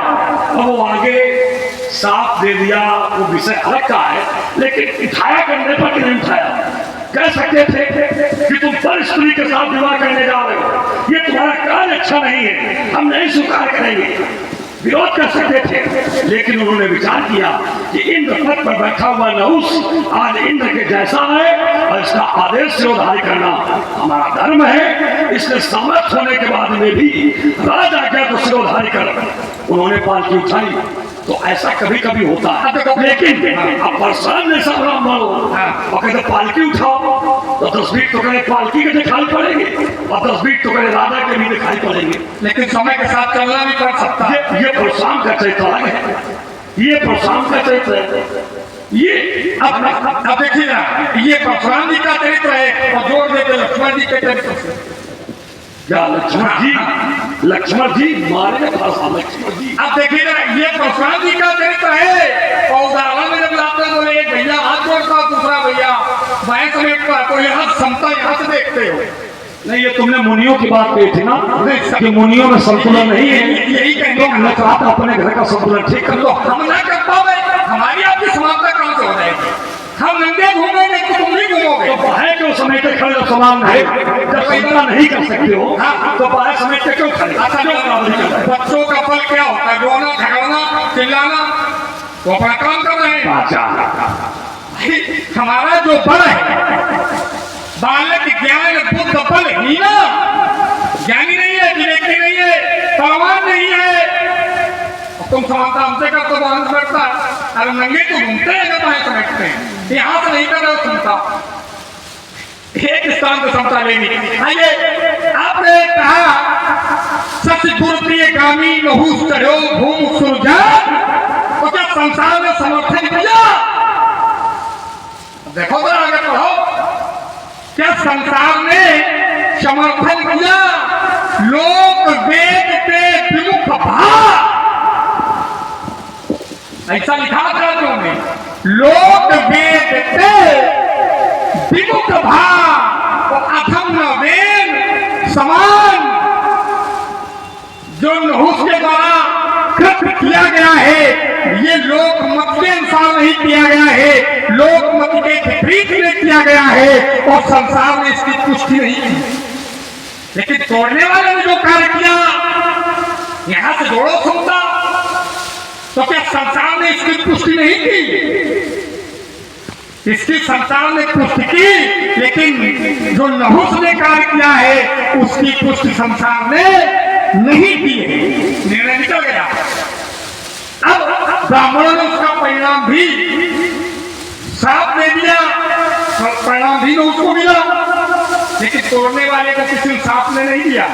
अब वो आगे साफ दे दिया, वो विषय अलग का है, लेकिन उठाया कंधे पर कि नहीं उठाया? कह सकते थे कि तुम पर स्त्री के साथ विवाह करने जा रहे हो, ये तुम्हारा कार्य अच्छा नहीं है, हम नहीं स्वीकार करेंगे। विरोध कर सकते थे, लेकिन उन्होंने विचार किया कि इंद्र पद पर बैठा हुआ नहुस आज इंद्र के जैसा है और इसका आदेश शिरोधार्य करना हमारा धर्म है, इसलिए सामर्थ्य होने के बाद में भी राज आज्ञा को शिरोधार्य कर उन्होंने पालकी उठाई। तो ऐसा कभी कभी होता है, लेकिन अब परशुराम ने सब राम मानो और कहते पालकी उठाओ तो 10 फीट तो कहे पालकी के दिखाई पड़ेंगे और 10 फीट तो कहे राजा के भी दिखाई पड़ेंगे। लेकिन समय के साथ चलना भी कर सकता है। ये परशुराम का चरित्र है, ये परशुराम का चरित्र है। ये अब देखिए ना, ये परशुराम जी का चरित्र है और जोड़ देते लक्ष्मण जी के चरित्र से। क्या लक्ष्मण जी मारे भाषा लक्ष्मण जी। अब देखिए ना, ये परशुराम जी का चरित्र है और उदाहरण में जब लाते हैं बोले एक भैया हाथ जोड़ता दूसरा भैया बाएं समेटता, तो यहाँ समता यहाँ से देखते हो। नहीं, ये तुमने मुनियों की बात कही थी ना कि मुनियों में संतुलन नहीं है, यही कहने मैं चाहता अपने घर का संतुलन ठीक कर लो। हम ना कर पावे, हमारी आपकी समानता कहाँ से हो जाएगी? हम नंगे घूमेंगे तो तुम भी घूमोगे। तो बाहे क्यों समेटे खड़े हो समान है, जब समता नहीं कर सकते हो तो बाहे समेटे क्यों खड़े? बच्चों का फल क्या होता है? रोना, झगड़ना, चिल्लाना, वो अपना काम कर रहे हैं। हमारा जो बल है, बालक ज्ञान बुद्ध बल हीना, ज्ञानी नहीं है, विवेकी नहीं है, बलवान नहीं है। तुम समानता हमसे कर तो बाहर समेटता है, अरे नंगे तो घूमते हैं ना बाहर समेटते हैं, यहाँ से नहीं कर रहे हो समता। एक स्थान पर समता लेनी। आइए, आपने कहा सत्य गामी नहुस चढ़ो भूम सुरजान, तो क्या संसार में समर्थन किया? देखो जरा आगे पढ़ो, क्या संसार ने समर्थन किया? लोक वेद पे विमुख भाव, ऐसा लिखा था उन्होंने, लोक वेद पे विमुख भाव और अधम वेद समान जो नहुस के द्वारा कृत्य किया गया है, ये लोक मत के अनुसार नहीं किया गया है, लोक मत के विपरीत में किया गया है और संसार में इसकी पुष्टि नहीं की। लेकिन तोड़ने वाले ने जो कार्य किया, यहां से जोड़ो समता, तो क्या संसार ने इसकी पुष्टि नहीं की? इसकी संसार ने पुष्टि की, लेकिन जो नहुस ने कार्य किया है उसकी पुष्टि संसार ने नहीं की है। निर्णय निकल गया। अब ब्राह्मणों ने उसका परिणाम भी साफ दे दिया, परिणाम भी उसको मिला, लेकिन तोड़ने वाले को किसी ने साफ ने नहीं दिया,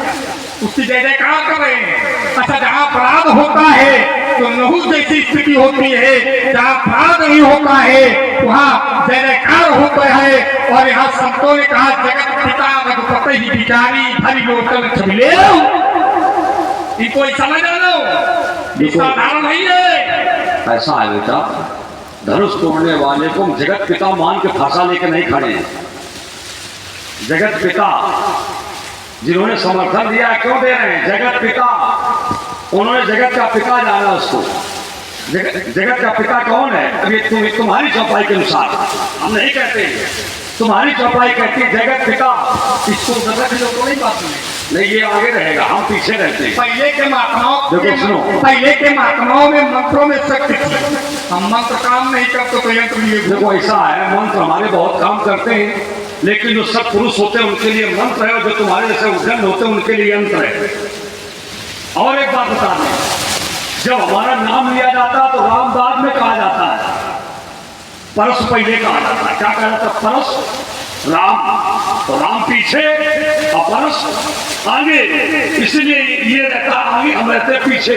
उसकी जय जयकार कर रहे हैं। अच्छा, जहां अपराध होता है तो नहुस जैसी स्थिति होती है, जहां अपराध नहीं होता है वहां जय जयकार होता है। और यहाँ संतों ने कहा जगत पिता रघुपति ही बिचारी भरी लोचन छबिले, इनको समझ लो, साधारण नहीं है। ऐसा है बेटा, धनुष तोड़ने वाले को जगत पिता मान के फांसा लेके नहीं खड़े हैं। जगत पिता जिन्होंने समर्थन दिया, क्यों दे रहे हैं? जगत पिता, उन्होंने जगत का पिता जाना उसको। जगत का पिता कौन है? अभी तुम्हारी चौपाई के अनुसार हम नहीं कहते, तुम्हारी चौपाई कहती है जगत पिता। इसको जगत लोग तो नहीं बात नहीं, ये आगे रहेगा, हम पीछे रहते हैं। पहले के महात्माओं, देखो सुनो, पहले के महात्माओं में मंत्रों में शक्ति थी। हम मंत्र काम नहीं करते तो यंत्र लिए। देखो ऐसा है, मंत्र हमारे बहुत काम करते हैं, लेकिन जो सब पुरुष होते हैं उनके लिए मंत्र है, और जो तुम्हारे जैसे उद्यम होते हैं उनके लिए यंत्र है। और एक बात बता दें, जब हमारा नाम लिया जाता है तो राम बाद में कहा जाता है, परस पहले कहा जाता है। क्या कहा जाता है? परस राम, तो राम पीछे और परस आगे, इसलिए ये रहता आगे, हम रहते पीछे,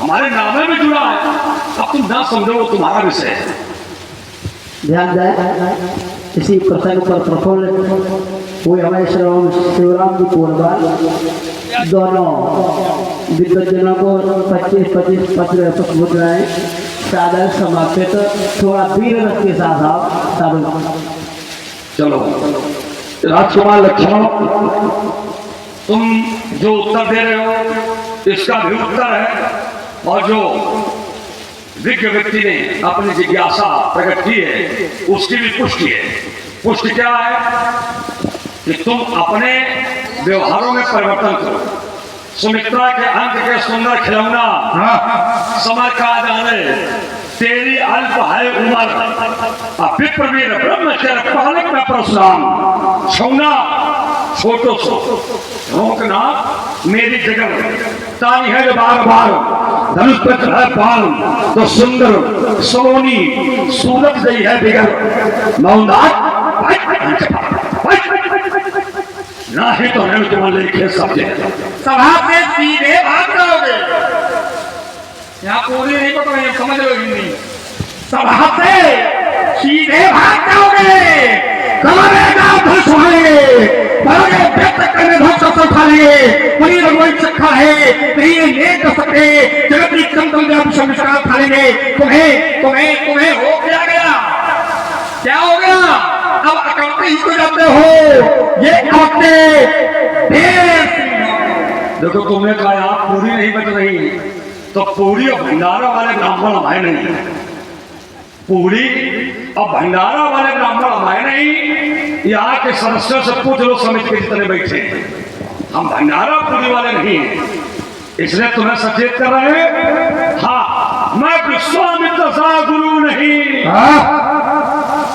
हमारे नाम में जुड़ा है। अब तुम ना समझो, वो तुम्हारा विषय है। ध्यान दें, इसी प्रसंग पर प्रफुल्ल हुए हमारे शिवराम जी कोरबाल दोनों विद्वजनों को 25-25 पत्र मुद्राएं सादर समापित, थोड़ा वीर रथ के साथ आप चलो राजकुमार लक्ष्मण, तुम जो उत्तर दे रहे हो इसका भी उत्तर है, और जो विज्ञ व्यक्ति ने अपनी जिज्ञासा प्रकट की है उसकी भी पुष्टि है। पुष्टि क्या है? कि तुम अपने व्यवहारों में परिवर्तन करो। सुमित्रा के अंक के सुंदर खिलौना समय का जाने तेरी अल्प है उम्र विप्रवीर ब्रह्मचर्य पालक में परशुराम छौना छोटो सो रोकना मेरी जगह तानी है बार बार धनुष पर चढ़ा पाल तो सुंदर सोनी सूरत गई है बिगड़ मौनाथ ना ही तो है तुम लेखे सब सभा से सीधे भाग जाओगे। यहाँ पूरी नहीं पता नहीं समझ लो हिंदी। सभा से सीधे भाग जाओगे, कमरेगा धनुष उठाएंगे, परोगे व्यक्त करने धनुष उठाएंगे, पुरी रघुवंश चक्का है नहीं ये ले कर सकते जगत की कंदल में संस्कार उठाएंगे। तुम्हें तुम्हें तुम्हें हो क्या हो गया? अब अकड़ते ही तो जाते हो, ये अकड़ते देखो तुमने कहा आप पूरी नहीं बच रही तो पूरी और भंडारा वाले ब्राह्मण हमारे नहीं, पूरी और भंडारा वाले ब्राह्मण हमारे नहीं। यहाँ के सदस्यों से पूछ लो समिति के जितने बैठे हम भंडारा पूरी वाले नहीं हैं, इसलिए तुम्हें सचेत कर रहे हैं। हाँ मैं विश्वामित्र सा गुरु नहीं।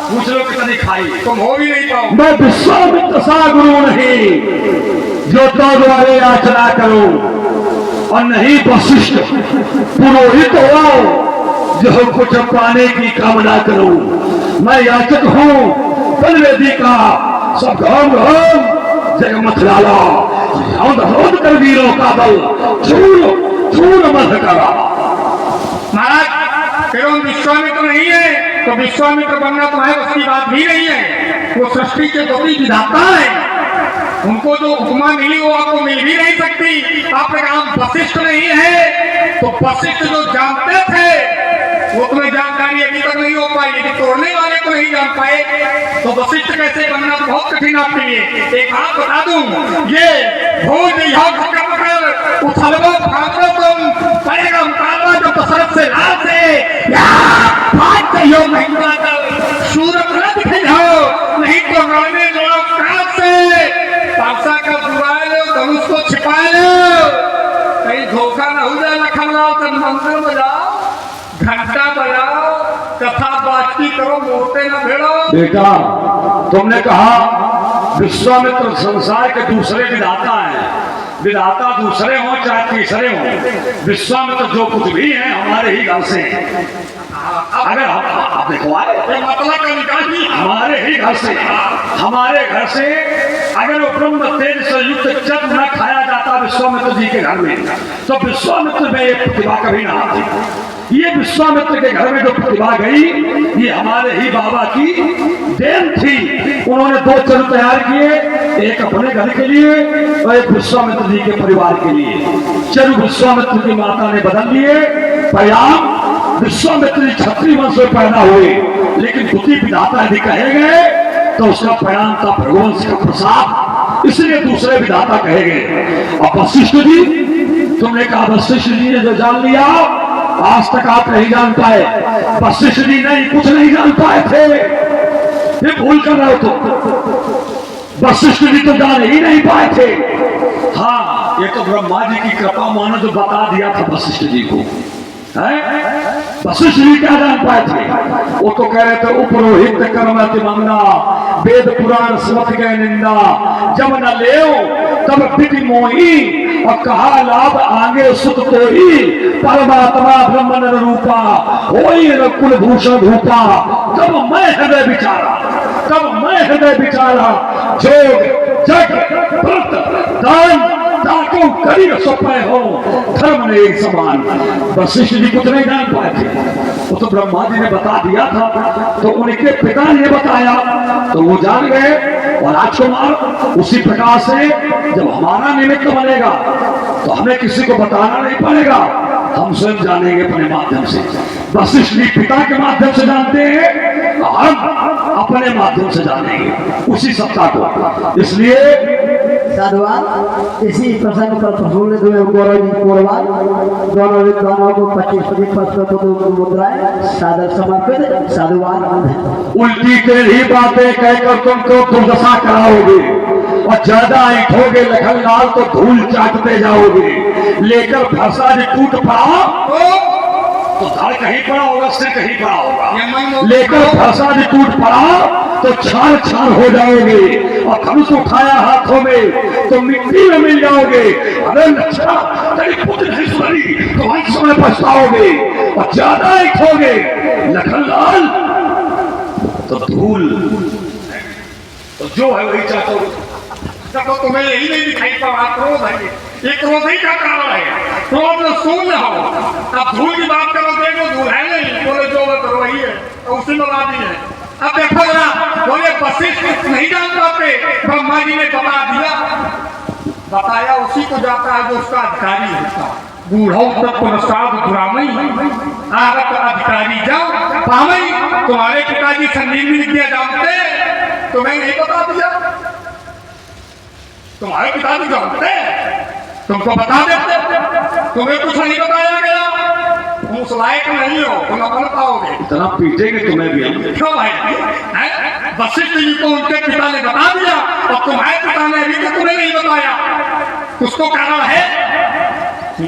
पूछ लो कितनी खाई तुम हो भी नहीं पाओ। मैं विश्वामित्र सा गुरु नहीं जो तो द्वारे याचना करो और नहीं वशिष्ठ पुरोहित हो जो कुछ पाने की कामना करो। मैं याचक हूँ बलवेदी का सब घोम घोम जगमथ लाला रौद रौद कर वीरों का बल चूर चूर मध करा। महाराज फिर हम विश्वामित्र नहीं है तो विश्वामित्र बनना तुम्हारे बस की बात भी नहीं है। वो सृष्टि के गोपी विधाता है, उनको जो उपमा मिली वो आपको मिल भी नहीं सकती। आपका नाम वशिष्ठ नहीं है तो वशिष्ठ जो जानते थे वो तुम्हें जानकारी अभी तक नहीं हो पाई, लेकिन तोड़ने वाले को नहीं जान पाए तो वशिष्ठ कैसे बनना बहुत कठिन आपके लिए। एक बात बता दूं, ये भोज उछलवा फाड़ो तुम पड़ेगा मुकाबला जो दशरथ से लाल से योग नहीं सूरत न दिखे जाओ, नहीं तो रणने जोड़ो काल से पासा का दुआए लो धनुष को छिपाए लो, कहीं धोखा न हो जाए। लखनऊ तक मंदिर बजाओ घंटा बजाओ कथा बातचीत करो मूर्ते न भेड़ो। बेटा तुमने कहा विश्वामित्र संसार के दूसरे विधाता हैं, विधाता दूसरे हो चाहे तीसरे हो, विश्वामित्र जो कुछ भी है हमारे ही घर से। अगर आप देखो मतलब का निकाल भी हमारे ही घर से, हमारे घर से अगर वो ब्रह्म तेज से युक्त जब न खाया जाता विश्वामित्र जी के घर में तो विश्वामित्र में ये प्रतिभा कभी ना आती। ये विश्वामित्र के घर में जो प्रतिभा गई ये हमारे ही बाबा की देन थी। उन्होंने दो चरण तैयार किए, एक अपने घर के लिए और एक विश्वामित्र जी के परिवार के लिए। चरु विश्वामित्र की माता ने बदल लिए, परिणाम विश्वामित्र क्षत्रिय वंश में पैदा हुए, लेकिन बुद्धि विधाता यदि कहे गए तो उसका परिणाम था भगवंश का प्रसाद, इसलिए दूसरे विधाता कहे गए। और वशिष्ठ जी तुमने कहा वशिष्ठ जी ने जो जान लिया आज तक आप नहीं जान पाए। वशिष्ठ जी नहीं कुछ नहीं जान पाए थे, ये भूल कर रहे हो तो वशिष्ठ जी तो जान ही नहीं पाए थे। हाँ ये तो ब्रह्मा जी की कृपा मानो जो बता दिया था वशिष्ठ जी को। वशिष्ठ जी क्या जान पाए थे? वो तो कह रहे थे उपरोहित कर्म अति मंगना वेद पुराण समझ गए निंदा जब न ले तब विधि मोही और कहा लाभ आगे सुत तो ही परमात्मा ब्रह्म रूपा होई कुलभूषण धूपा। तब मैं हृदय विचारा, तब मैं हृदय विचारा जोग जग व्रत दान ताको करी सपय हो धर्म ने एक समान। वशिष्ठ जी कुछ नहीं जान पाए थे, वो तो ब्रह्मा जी ने बता दिया था, तो उनके पिता ने बताया तो वो जान गए। और राजकुमार उसी प्रकार से जब हमारा निमित्त बनेगा तो हमें किसी को बताना नहीं पड़ेगा, हम स्वयं जानेंगे अपने माध्यम से। वशिष्ठ जी पिता के माध्यम से जानते हैं, हम अपने माध्यम से जानेंगे उसी सत्ता को। इसलिए साधुवाद इसी प्रसंग पर प्रफुल्लित हुए गौरवान दोनों विद्वानों को 25 मुद्राएं सादर समर्पित। साधुवाद। उल्टी टेढ़ी बातें कहकर तुमको दुर्दशा कराओगे, और ज्यादा ऐठोगे लखनलाल तो धूल चाटते जाओगे। लेकर फंसा जी टूट पड़ा तो धड़ कहीं पड़ा होगा, सिर कहीं पड़ा होगा। लेकर फंसा जी टूट पड़ा तो छाल छाल हो जाओगे। और धनुष उठाया हाथों में तो मिट्टी में मिल जाओगे। अगर अच्छा तेरी पुत्र नहीं सुनी तो वही समय पछताओगे। और ज्यादा ऐठोगे लखनलाल तो धूल तो जो है वही चाटोगे। तो तुम्हें यही नहीं दिखाई पड़ा क्रोध है, ये क्रोध ही का कारण है। क्रोध में शून्य हो। अब धूल की बात करो, देखो धूल है नहीं, बोले जो वो करो वही है, तो उसी में बात ही है। अब देखो जरा, बोले वशिष्ठ नहीं जान पाते, ब्रह्मा जी ने बता दिया, बताया उसी को जाता है जो उसका अधिकारी होता। बूढ़ो तक पुरस्कार दुरामई आगत अधिकारी जाओ पावई। तुम्हारे पिताजी संजीवनी विद्या जानते, तुम्हें नहीं बता दिया। तुम्हारे पिताजी जानते, तुमको बता देते, तुम्हें कुछ नहीं बताया गया। तुम उस लायक नहीं हो, तुम बन पाओगे। इतना पीटेंगे तुम्हें भी हम। क्यों भाई? वशिष्ठ जी को उनके पिता ने बता दिया और तुम्हारे पिता ने अभी तक तुम्हें नहीं बताया। कुछ तो कारण है,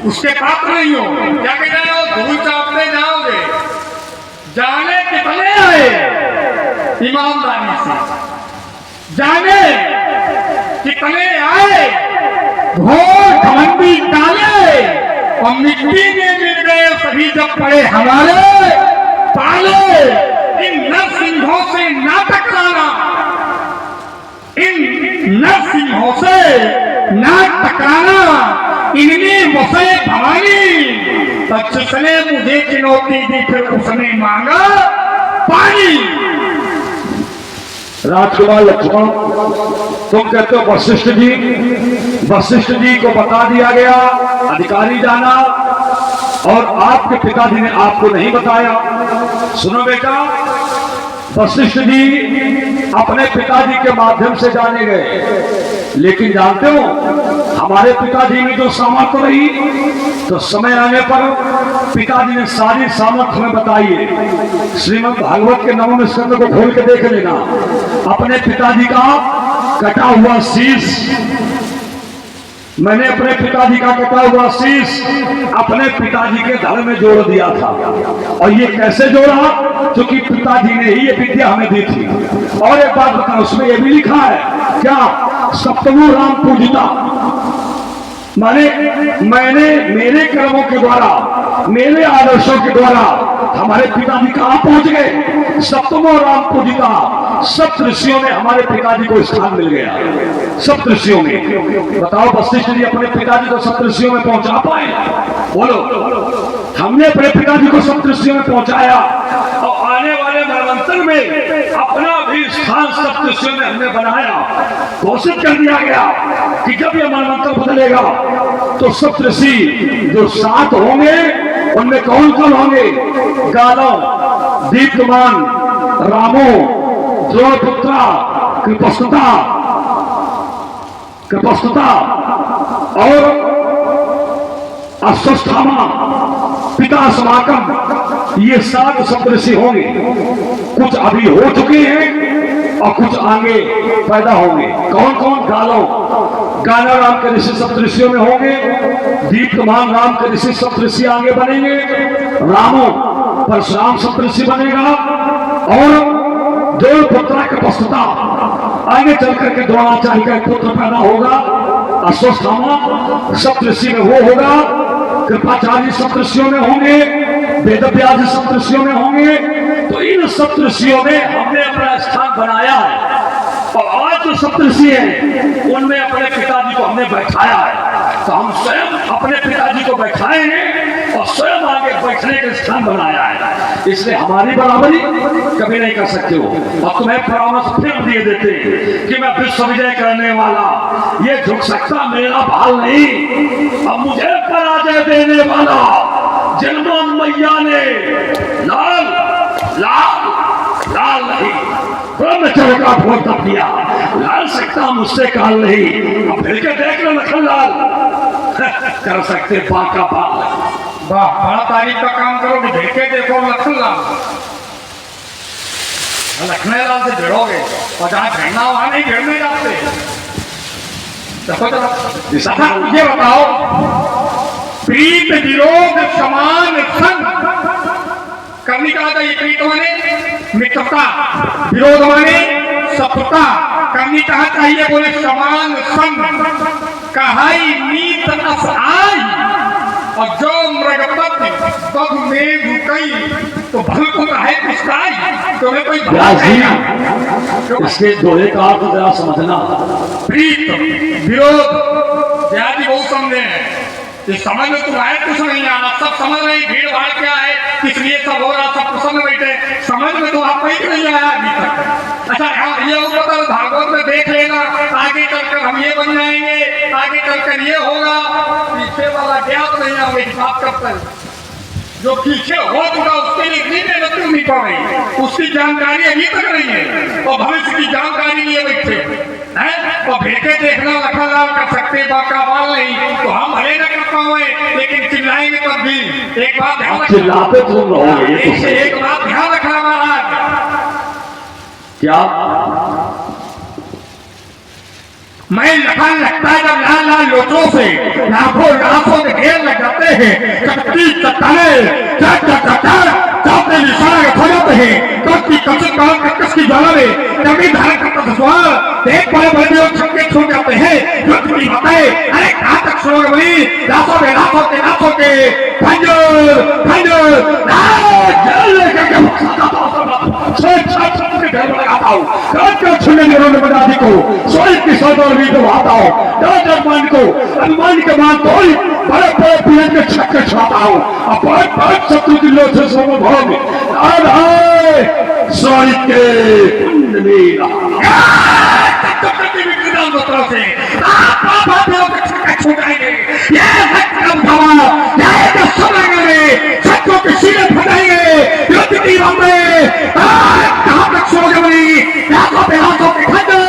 उसके पात्र नहीं हो। क्या कह रहे हो? धूल चाटते जाओगे। जाने कितने आए ईमानदारी से, जाने कितने आए घोर घमंडी डाले और मिट्टी में मिल गए सभी जब पड़े हमारे पाले। इन नरसिंहों से ना टकराना, इन नरसिंहों से ना टकराना, इनमें मुझसे भवानी। तब जिसने मुझे चुनौती दी फिर उसने मांगा पानी। राजकुमार लक्ष्मण, तुम कहते हो वशिष्ठ जी, वशिष्ठ जी को बता दिया गया, अधिकारी जाना, और आपके पिताजी ने आपको नहीं बताया। सुनो बेटा, वशिष्ठ जी अपने पिताजी के माध्यम से जाने गए, लेकिन जानते हो हमारे पिताजी में जो सामर्थ्य रही, तो समय आने पर पिताजी ने सारी सामर्थ्य हमें बताई है। श्रीमद् भागवत के 9वें स्कंद को खोल के देख लेना। अपने पिताजी का कटा हुआ शीश, मैंने अपने पिताजी का कटा हुआ शीश अपने पिताजी के धड़ में जोड़ दिया था। और ये कैसे जोड़ा? क्योंकि पिताजी ने ही ये विद्या हमें दी थी। और एक बात बताओ, उसमें ये भी लिखा है क्या? सप्तमो राम पूजिता, मैंने मेरे कर्मों के द्वारा, मेरे आदर्शों के द्वारा हमारे पिताजी कहां पहुंच गए? सप्तमो राम पूजिता, सप्त ऋषियों में हमारे पिताजी को स्थान मिल गया। सप्त ऋषियों में बताओ, वशिष्ठ जी अपने पिताजी को सप्त ऋषियों में पहुंचा पाए? बोलो, हमने अपने पिताजी को सप्त ऋषियों में पहुंचाया और आने वाले मनवंतर में अपना भी स्थान सप्त ऋषियों में हमने बनाया। घोषित कर दिया गया कि जब यह मनवंतर बदलेगा तो सप्त ऋषि जो 7 होंगे, उनमें कौन कौन होंगे? गालो, दीप्तमान, रामो, द्रौपदी, कृपस्तुता और अश्वस्थामा, पिता समाकम, ये 7 सप्तऋषि होंगे। कुछ अभी हो चुके हैं और कुछ आगे पैदा होंगे। कौन कौन? गालो, गाना राम के ऋषि सप्तऋषियों में होंगे। दीप्तमान राम के ऋषि सप्तऋषि आगे बनेंगे। रामो परशुराम सप्तऋषि बनेगा। और द्रौपदी का पश्चाता आगे चल करके द्रोणाचार्य का पुत्र पैदा होगा। अश्वस्थामा सप्तऋषि में वो होगा। कृपाचार्य सप्तऋषियों में होंगे। वेदव्यास सप्तऋषियों में होंगे। तो इन सप्तऋषियों में हमने अपना स्थान बनाया है। और आज जो सप्तऋषि हैं उनमें अपने पिताजी को हमने बैठाया है। तो हम स्वयं अपने पिताजी को बैठाएंगे और स्वयं आगे बैठने का स्थान बनाया है। इसलिए हमारी बराबरी कभी नहीं कर सकते हो। और तुम्हें परामर्श फिर दिए देते कि मैं विश्व विजय करने वाला, ये झुक सकता मेरा भाल नहीं। अब मुझे पराजय देने वाला जन्मों मैया ने लाल लाल लाल नहीं ब्रह्मचर्य का भोग तब दिया। लाल सकता मुझसे काल नहीं। अब फिर के देख लो लखनलाल, कर सकते बाका बाल। वाह, बड़ा तारीफ का काम करोगे। देखे देखो लखनलाल, लखनलाल से भिड़ोगे और जहाँ भिड़ना वहां नहीं भिड़ने जाते। देखो जरा, अच्छा ये बताओ, प्रीत विरोध समान संग करनी कहा था। ये प्रीत माने मित्रता, विरोध माने शत्रुता, करनी कहा चाहिए बोले समान संग। कहाई नीत अस आई और जो मृगपति बग में रुकई तो भल को कहे पिस्ताई। तुम्हें कोई भला कहेगा? इसके दोहे का अर्थ जरा समझना। प्रीत विरोध व्याधि बहुत समझे हैं, ये समझ में तुम्हारे कुछ नहीं आना। सब समझ रहे भीड़ भाड़ क्या है, किस लिए सब हो रहा, सब प्रसन्न बैठे, समझ में तो आपको ही नहीं आया अभी तक। अच्छा हाँ, ये बता भागवत में देख लेना, आगे चलकर हम ये बन जाएंगे, आगे चलकर ये होगा। पीछे वाला ज्ञात नहीं है, वही बात करता है। जो पीछे हो चुका उसके लिए इतनी मेहनत क्यों नहीं पड़ रही, उसकी जानकारी अभी तक नहीं है और भविष्य की जानकारी लिए बैठे हैं। और भेटे देखना लखनलाल कर सकते, बाका बाल नहीं तो हम भले न कर पाए, लेकिन चिल्लाएंगे तब भी। एक बात ध्यान चिल्लाते तुम रहोगे, ये तो सही। एक बात ध्यान रखना महाराज, क्या मैं लखन लगता है जब लाल लाल लोचों से लाखों लाखों के ढेर लग जाते हैं, कटकी चट्टाने चापने निशाना हो जाते हैं, कटकी कचर काल कटकस की ज्वाला में कभी धारण करता धसवाल देख बड़े बड़े लोग छक्के छूट जाते हैं। युद्ध की बातें अरे कहाँ तक सुनोगे बनी, लाखों के खंजर जल लेकर के घर लगाता हूँ, छुड़ने बजाती को स्वयं की सौदर भी दबाता हूँ, डर को अनुमान के मान तो बड़े बड़े पीड़ित के छक्के छुड़ाता हूँ और बहुत बहुत शत्रु की लोग से सर्वभौम स्वयं के कुंड में छुटाएंगे, सबको किसी ने फटाएंगे। युद्ध की बातें कहाँ तक सुनोगे बनी, लाखों पे हाथों के खंजर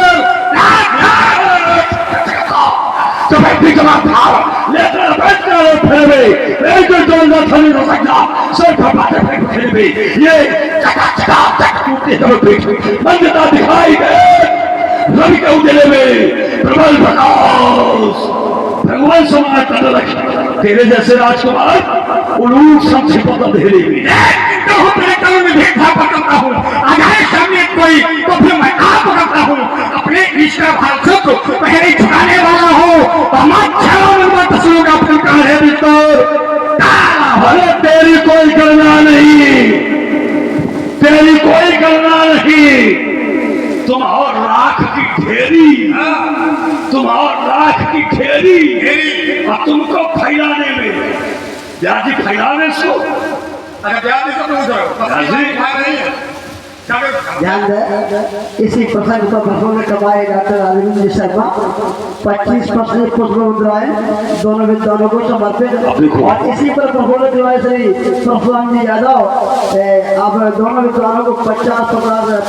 दिखाई दे रवि के उजले में प्रबल प्रकाश भगवान समाज करने लगे। तेरे जैसे राजकुमार उलूट सबसे अंधेरे में भेदभाव करता हूँ, अगर सामने कोई तो फिर मैं आप करता हूँ। अपने ईश्वर भाषा को पहले छुड़ाने वाला हो तेरी कोई गणना नहीं, तेरी कोई गणना नहीं। तुम और राख की ढेरी, तुम और राख की ढेरी और तुमको फैलाने में व्याधि फैलाने सो ध्यान दे। इसी प्रसंग पर प्रफुल्ल कमाए डॉक्टर अरविंद जी शर्मा 25% पुष्प मुद्राएं दोनों विद्वानों को समर्पित। और इसी पर प्रफुल्ल दिवाई श्री प्रफुल्ल जी यादव आप दोनों विद्वानों को 50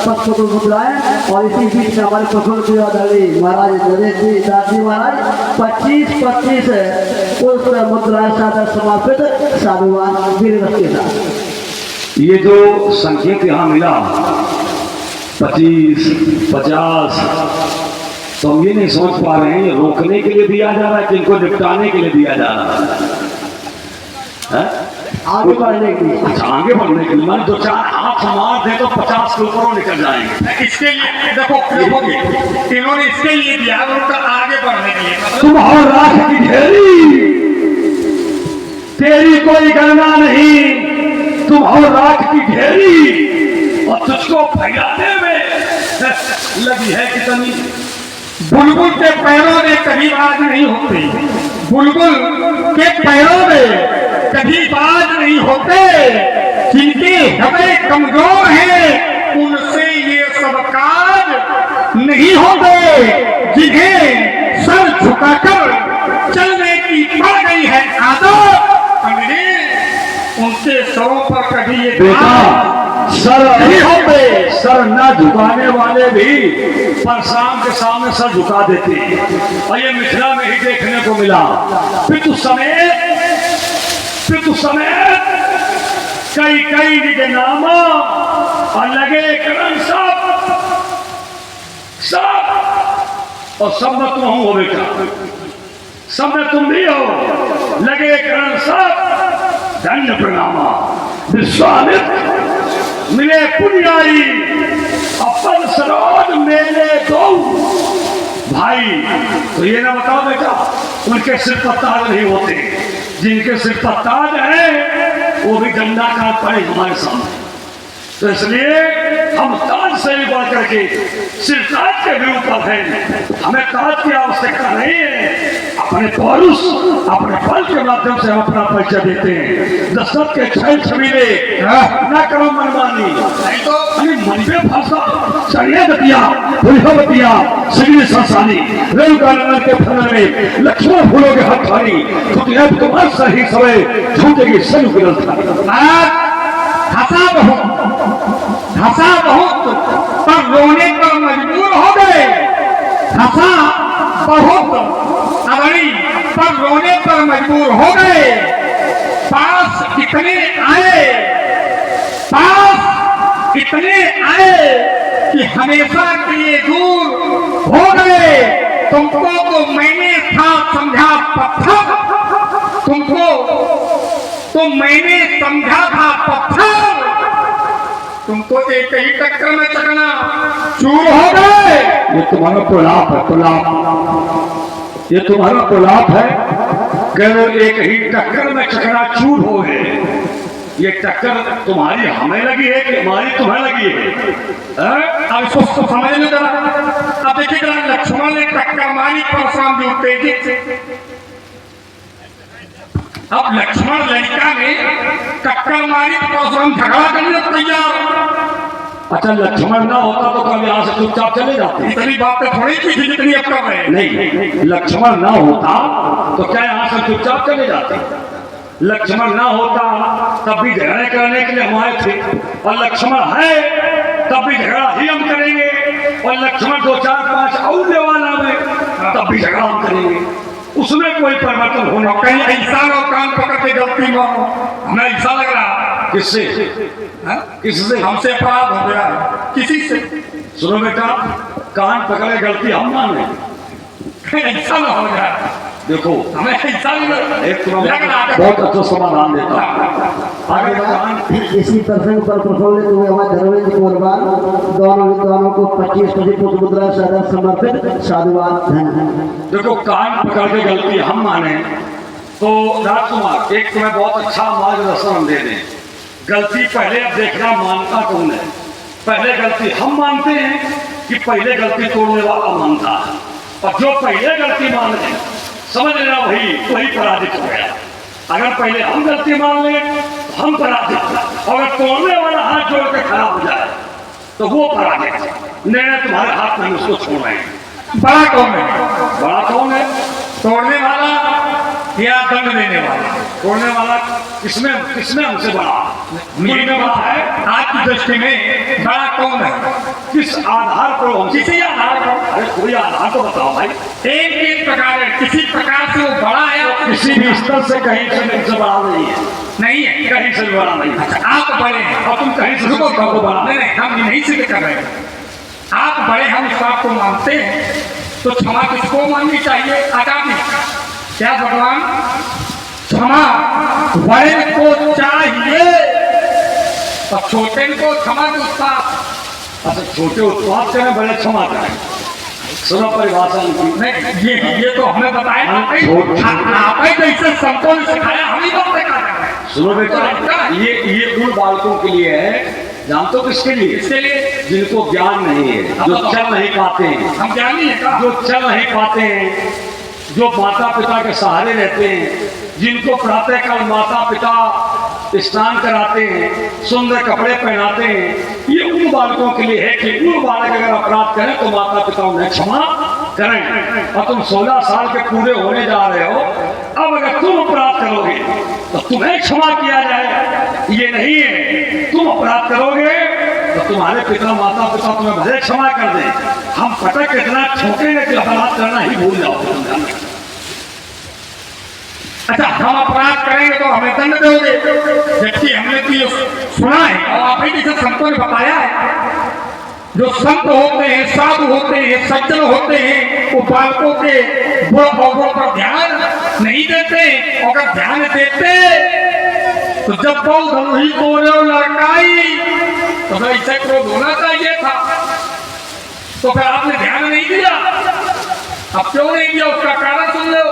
पुष्प मुद्राएं। और इसी बीच में हमारे प्रफुल्ल दिवाली महाराज नरेश जी दास जी महाराज 25 पुष्प मुद्राएं सादर समर्पित। साधुवान वीर के साथ ये जो संकेत यहाँ मिला 25, 50, तो हम ये नहीं सोच पा रहे हैं ये रोकने के लिए दिया जा रहा है कि इनको निपटाने के लिए दिया जा रहा है? आगे बढ़ने के लिए। अच्छा, आगे बढ़ने के लिए मान 2-4 हाथ मार दे तो 50 के ऊपर निकल जाएंगे। इसके लिए देखो इन्होंने इसके लिए दिया उनका आगे बढ़ने के लिए। तुम और राख की ढेरी, तेरी कोई गणना नहीं। तुम और राख की ढेरी और तुझको फैलाने में लगी है कितनी। बुलबुल के पैरों में कभी बाज नहीं होती, बुलबुल के पैरों में कभी बाज नहीं होते। जिनके हृदय कमजोर हैं उनसे ये सब काज नहीं होते। जिन्हें सर झुकाकर चलने की पड़ गई है आदत, उनके सरों पर कभी ये बेटा सर नहीं होते। सर न झुकाने वाले भी परशुराम के सामने सर झुका देते हैं और ये मिथिला में ही देखने को मिला। पितु समेत कई निज नामा और लगे करण सब और सब में तुम हो बेटा, सब में तुम भी हो। लगे करण सब धन्य प्रणामा, विश्वामित्र मिले पुण्याई, अपन सरोज मेले दो भाई। तो ये ना बताओ बेटा, उनके सिर पर ताज नहीं होते, जिनके सिर पर ताज है वो भी डंडा काट पड़े हमारे सामने। तो इसलिए हम ताज से भी बढ़ करके सिर्फ ताज के भी ऊपर हैं। हमें ताज की आवश्यकता नहीं है, अपने पौरुष अपने बल के माध्यम से हम अपना परिचय देते हैं। दशरथ के छैल छबीले ना करो मनमानी, नहीं तो मन पे फंसा चढ़िया बतिया भूलिया बतिया सिगनी संसानी रेणुकानंदन के फल में लक्ष्मण फूलों के हाथ खानी तुम्हारे सही समय झूठेगी सनु की हंसा बहुत पर रोने पर मजबूर हो गए। हंसा बहुत अगड़ी पर रोने पर मजबूर हो गए। पास इतने आए कि हमेशा के लिए दूर हो गए। तुमको तो मैंने था समझा पत्थर, तो मैंने समझा था पत्थर, तुमको एक ही टक्कर में चकना चूर हो गए। ये तुम्हारा प्रलाप है, प्रलाप, ये तुम्हारा प्रलाप है। केवल एक ही टक्कर में चकना चूर हो गए। ये टक्कर तुम्हारी हमें लगी है कि हमारी तुम्हें लगी है? अब इसको समझ लो जरा। अब देखिए लक्ष्मण ने टक्कर मारी परशुराम जी उत्तेजित से। अब लक्ष्मण लंका में टक्कर मारी परशुराम झगड़ा करने तैयार। अच्छा, लक्ष्मण ना होता तो कल यहाँ से चुपचाप चले जाते। इतनी बात तो थोड़ी की थी जितनी अब कर रहे। नहीं, लक्ष्मण ना होता तो क्या यहाँ से चुपचाप चले जाते? लक्ष्मण ना होता तब भी झगड़े करने के लिए हम आए थे, और लक्ष्मण है तब भी झगड़ा ही हम करेंगे। और लक्ष्मण 2 4 5 और लेवाना में तब भी झगड़ा हम करेंगे, उसमें कोई परिवर्तन होने। कहीं ऐसा लो कान पकड़ के गलती मानो, हमें ऐसा लग रहा। किससे? किससे? हमसे अपराध हो गया किसी से। सुनो बेटा, कान पकड़े गलती हम माने, ऐसा ना हो जाए। देखो हमें ऐसा एक बहुत अच्छा समाधान देता आगे कान। इसी प्रसंग पर प्रफुल्लित हुए हमारे धर्मेंद्र कुर्बान दोनों विद्वानों को 25 पुष्प मुद्रा सदर समर्पित साधुवाद धन्यवाद। देखो, कान पकड़ के गलती हम माने तो राजकुमार एक तुम्हें बहुत अच्छा मार्गदर्शन हम दे दें। गलती पहले अब देखना मानता कौन है। पहले गलती हम मानते हैं कि पहले गलती तोड़ने वाला मानता है? और जो पहले गलती मान ले समझ लेना वही पराजित हो गया। अगर पहले हम गलती मान लें तो हम पराजित, और अगर तोड़ने वाला हाथ जोड़ के खड़ा हो जाए तो वो पराजित। निर्णय तुम्हारे हाथ में, उसको छोड़ रहे हैं। बड़ा कौन है? बड़ा कौन है? तोड़ने वाला या दंड देने वाला? तोड़ने वाला किसमें हमसे बड़ा? मुझे बड़ा है। आपकी दृष्टि में बड़ा कौन है? किस आधार पर? किसी आधार पर? अरे कोई आधार तो बताओ भाई। एक प्रकार है, किसी प्रकार से वो बड़ा है। किसी भी स्तर से कहीं से बड़ा नहीं है। नहीं है, कहीं से बड़ा नहीं है। आप बड़े हैं और तुम कहीं से बड़ा नहीं। हम नहीं सिद्ध कर रहे हैं। आप बड़े, हम इस बात को मानते हैं। तो क्षमा किसको माननी चाहिए? आगामी क्या भगवान? क्षमा बड़े को चाहिए और छोटे को क्षमा के उत्पाद। अच्छा, छोटे उत्पाद करें, बड़े क्षमा करें। सुनो परिभाषा नहीं, ये तो हमें बताया आपने तो इसे संतों ने सिखाया, हम ही बात कर रहे हैं। सुनो बेटा, ये उन बालकों के लिए है। जानते हो किसके लिए? इसके लिए जिनको ज्ञान नहीं है, जो चल नहीं पाते हैं। हम ज्ञानी है, जो चल नहीं पाते हैं, जो माता पिता के सहारे रहते हैं, जिनको प्रातःकाल माता पिता स्नान कराते हैं, सुंदर कपड़े पहनाते हैं, ये उन बालकों के लिए है कि उन बालक अगर अपराध करें तो माता पिता उन्हें क्षमा करें। और तुम 16 साल के पूरे होने जा रहे हो, अब अगर तुम अपराध करोगे तो तुम्हें क्षमा किया जाए, ये नहीं है। तुम अपराध करोगे तो तुम्हारे पिता माता पिता तुम्हें भले क्षमा कर दें, हम पटक इतना ठोकेंगे कि अपराध करना ही भूल जाओ। अच्छा, हम अपराध करेंगे तो हमें दंड दोगे, जबकि हमने तो ये सुना है और आप ही जैसे संतों ने बताया है जो संत होते हैं, साधु होते हैं, सज्जन होते हैं, वो बालकों के बुढ़ बौढ़ों पर ध्यान नहीं देते। अगर ध्यान देते तो जब बहुत धनुही तोड़े लड़काई तो फिर ऐसे क्रोध होना चाहिए था। तो फिर आपने ध्यान नहीं दिया। अब क्यों नहीं दिया उसका कारण सुन लो।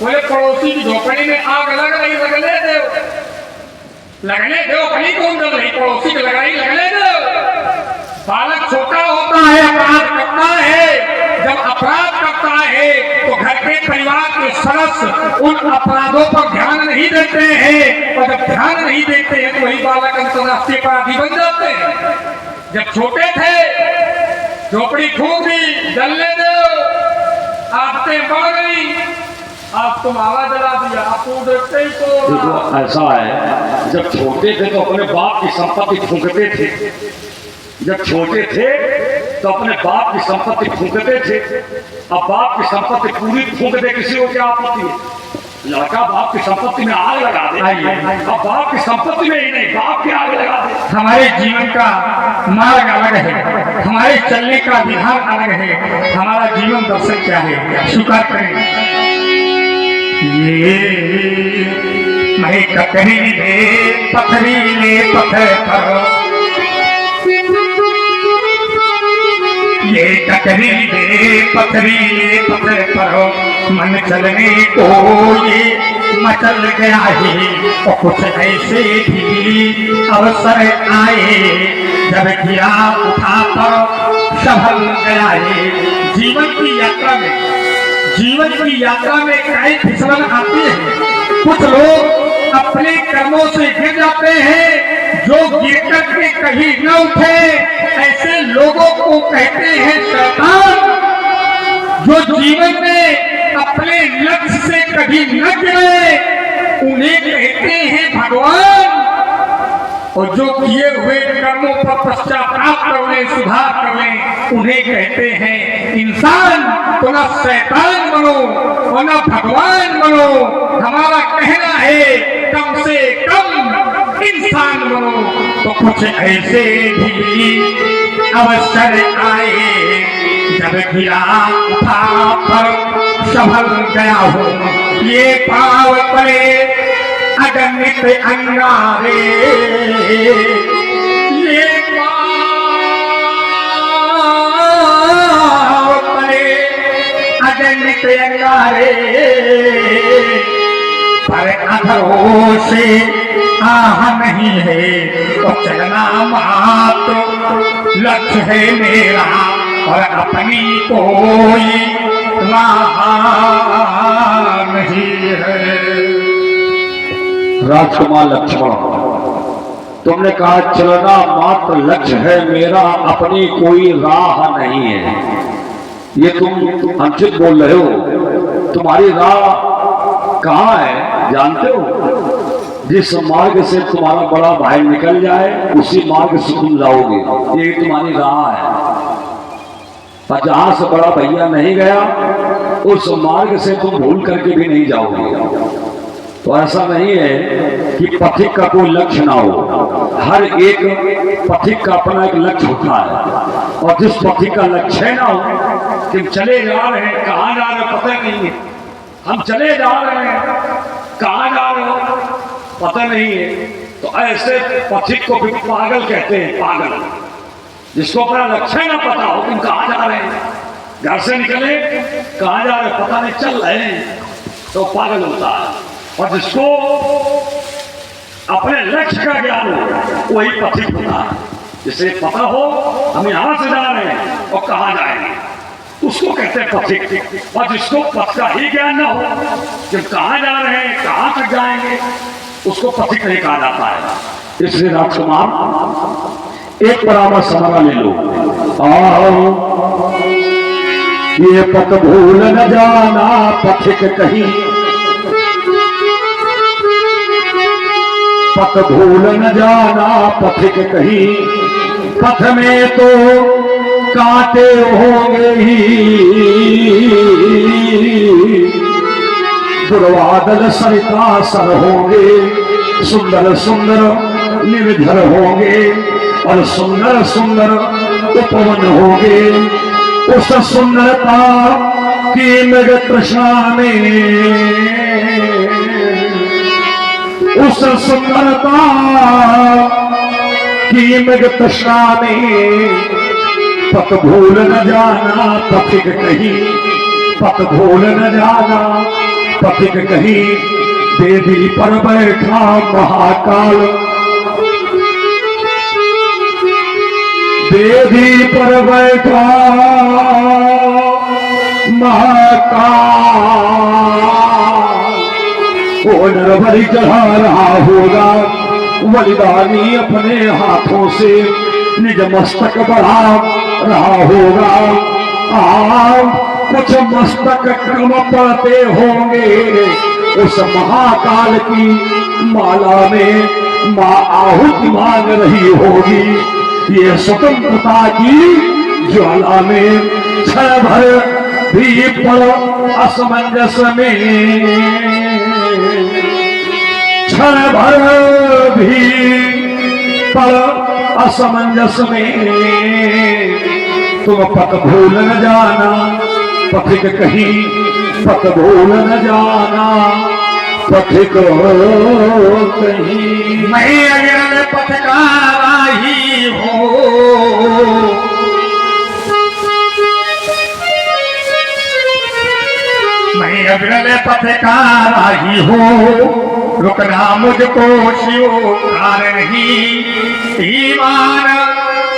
बोले पड़ोसी की झोपड़ी में आग लग रही, लगने दो कहीं कौन जल रही, पड़ोसी की लगाई लगने दो। बालक छोटा होता है, अपराध करता है। जब अपराध करता है तो घर के परिवार के सदस्य उन अपराधों पर ध्यान नहीं देते हैं, और जब ध्यान नहीं देते हैं तो वही बालक अंतरराष्ट्रीय अपराधी बन जाते हैं। जब छोटे थे झोपड़ी फूक दी, जलने दो, आदतें बढ़ गई, आप तुम आवाज जला दिया, आपको देखते ही तो देखो ऐसा है, जब छोटे थे तो अपने बाप की संपत्ति फूंकते थे। जब छोटे थे तो अपने बाप की संपत्ति फूंकते थे। अब बाप की संपत्ति पूरी फूंक दे, किसी को क्या आपत्ति है? लड़का बाप की संपत्ति में आग लगा दे, अब बाप की संपत्ति में ही नहीं, बाप की आग लगा दे। हमारे जीवन का मार्ग अलग है, हमारे चलने का विधान अलग है। हमारा जीवन दर्शन क्या है, स्वीकार करें। ये मैं कतरीले पथरीले पत्थर पर, ये कतरीले पथरीले पत्थर पर मन चलने को ये मचल गया है। और कुछ ऐसे भी अवसर आए जब गिरा उठा कर संभल गया है। जीवन की यात्रा में कई फिसलन आती है। कुछ लोग अपने कर्मों से गिर जाते हैं, जो गिर करके कहीं न उठे ऐसे लोगों को कहते हैं शैतान। जो जीवन में अपने लक्ष्य से कभी न गिरे उन्हें कहते हैं भगवान। और जो किए हुए कर्मों पर पश्चाताप कर ले, सुधार कर ले, उन्हें कहते हैं इंसान। तो ना शैतान बनो और ना भगवान बनो। हमारा कहना है कम से कम इंसान बनो। तो कुछ ऐसे भी अवसर आए जब गिरा उठा पर संभल गया हूँ। ये पाव पड़े अगणित अंगारे, ये पाव पड़े अगणित अंगारे, पर अधरों से आह नहीं है। और चलना मात्र लक्ष्य है मेरा, और अपनी कोई राह नहीं है। राजकुमार लक्ष्मण, तुमने कहा चलना मात्र लक्ष्य है मेरा, अपनी कोई राह नहीं है। ये तुम अनुचित बोल रहे हो। तुम्हारी राह कहाँ है जानते हो? जिस मार्ग से तुम्हारा बड़ा भाई निकल जाए उसी मार्ग से तुम जाओगे, ये तुम्हारी राह है। पर जहां से बड़ा भैया नहीं गया उस मार्ग से तुम भूल करके भी नहीं जाओगे। तो ऐसा नहीं है कि पथिक का कोई लक्ष्य ना हो। हर एक पथिक का अपना एक लक्ष्य होता है, और जिस पथिक का लक्ष्य ना हो कि हम चले जा रहे हैं, कहाँ जा रहे हैं पता नहीं है। हम चले जा रहे हैं, कहाँ जा रहे हो पता नहीं है। तो ऐसे पथिक को भी पागल कहते हैं। पागल जिसको अपना लक्ष्य ना पता हो तुम कहाँ जा रहे हैं, घर से निकले कहाँ जा रहे पता नहीं चल रहे हैं, तो पागल होता है। और जिसको अपने लक्ष्य का ज्ञान हो वही पथिक होता है। जिसे पता हो हम यहाँ से जा रहे हैं और कहाँ जाएंगे, उसको कहते हैं पथिक। और जिसको पथ का ही ज्ञान ना हो कि हम कहाँ जा रहे हैं, कहाँ तक जाएंगे, उसको पथिक नहीं कहा जाता है। इसलिए राजकुमार एक परामर्श हमारा ले लो। आओ ये पथ भूल न जाना पथिक कहीं, पथ भूल न जाना पथिक कहीं, पथ में तो कांटे होंगे ही, दुर्वादल सरिता सर होंगे, सुंदर सुंदर निर्झर होंगे, और सुंदर सुंदर उपवन होगे उस सुंदरता की मृग तृष्णा में, उस सुंदरता की मृग तृष्णा में पथ भूल न जाना पथिक कहीं, पथ भूल न जाना पथिक कहीं, देवी पर बैठा महाकाल, देवी पर बैठा महाकाल, वो नरबलि चढ़ा रहा होगा, बलिदानी अपने हाथों से निज मस्तक बढ़ा रहा होगा। कुछ मस्तक कम पड़ते होंगे उस महाकाल की माला में, माँ आहुति मांग रही होगी ये स्वतंत्रता की ज्वाला में, क्षण भर भी पड़ असमंजस में, क्षण भर भी पड़ असमंजस में, तुम पथ भूल न जाना पथिक कहीं, पथ भूल न जाना पथिक कहीं। मैं अगर पथ का राही हूँ, मैं अग्रल पथ का राही हूँ, रुकना मुझको स्वीकार नहीं, ईमान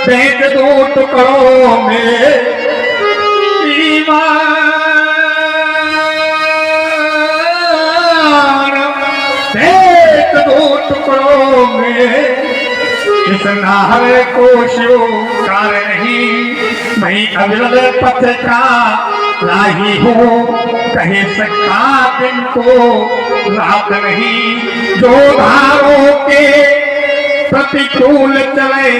बेच दो टुकड़ों में, ईमान बेच दो टुकड़ों में, इस नाहर को स्वीकार नहीं, मैं अविरल पथ का राही हूँ, कहे सकता दिन को रात नहीं, जो धारों के प्रतिकूल चले,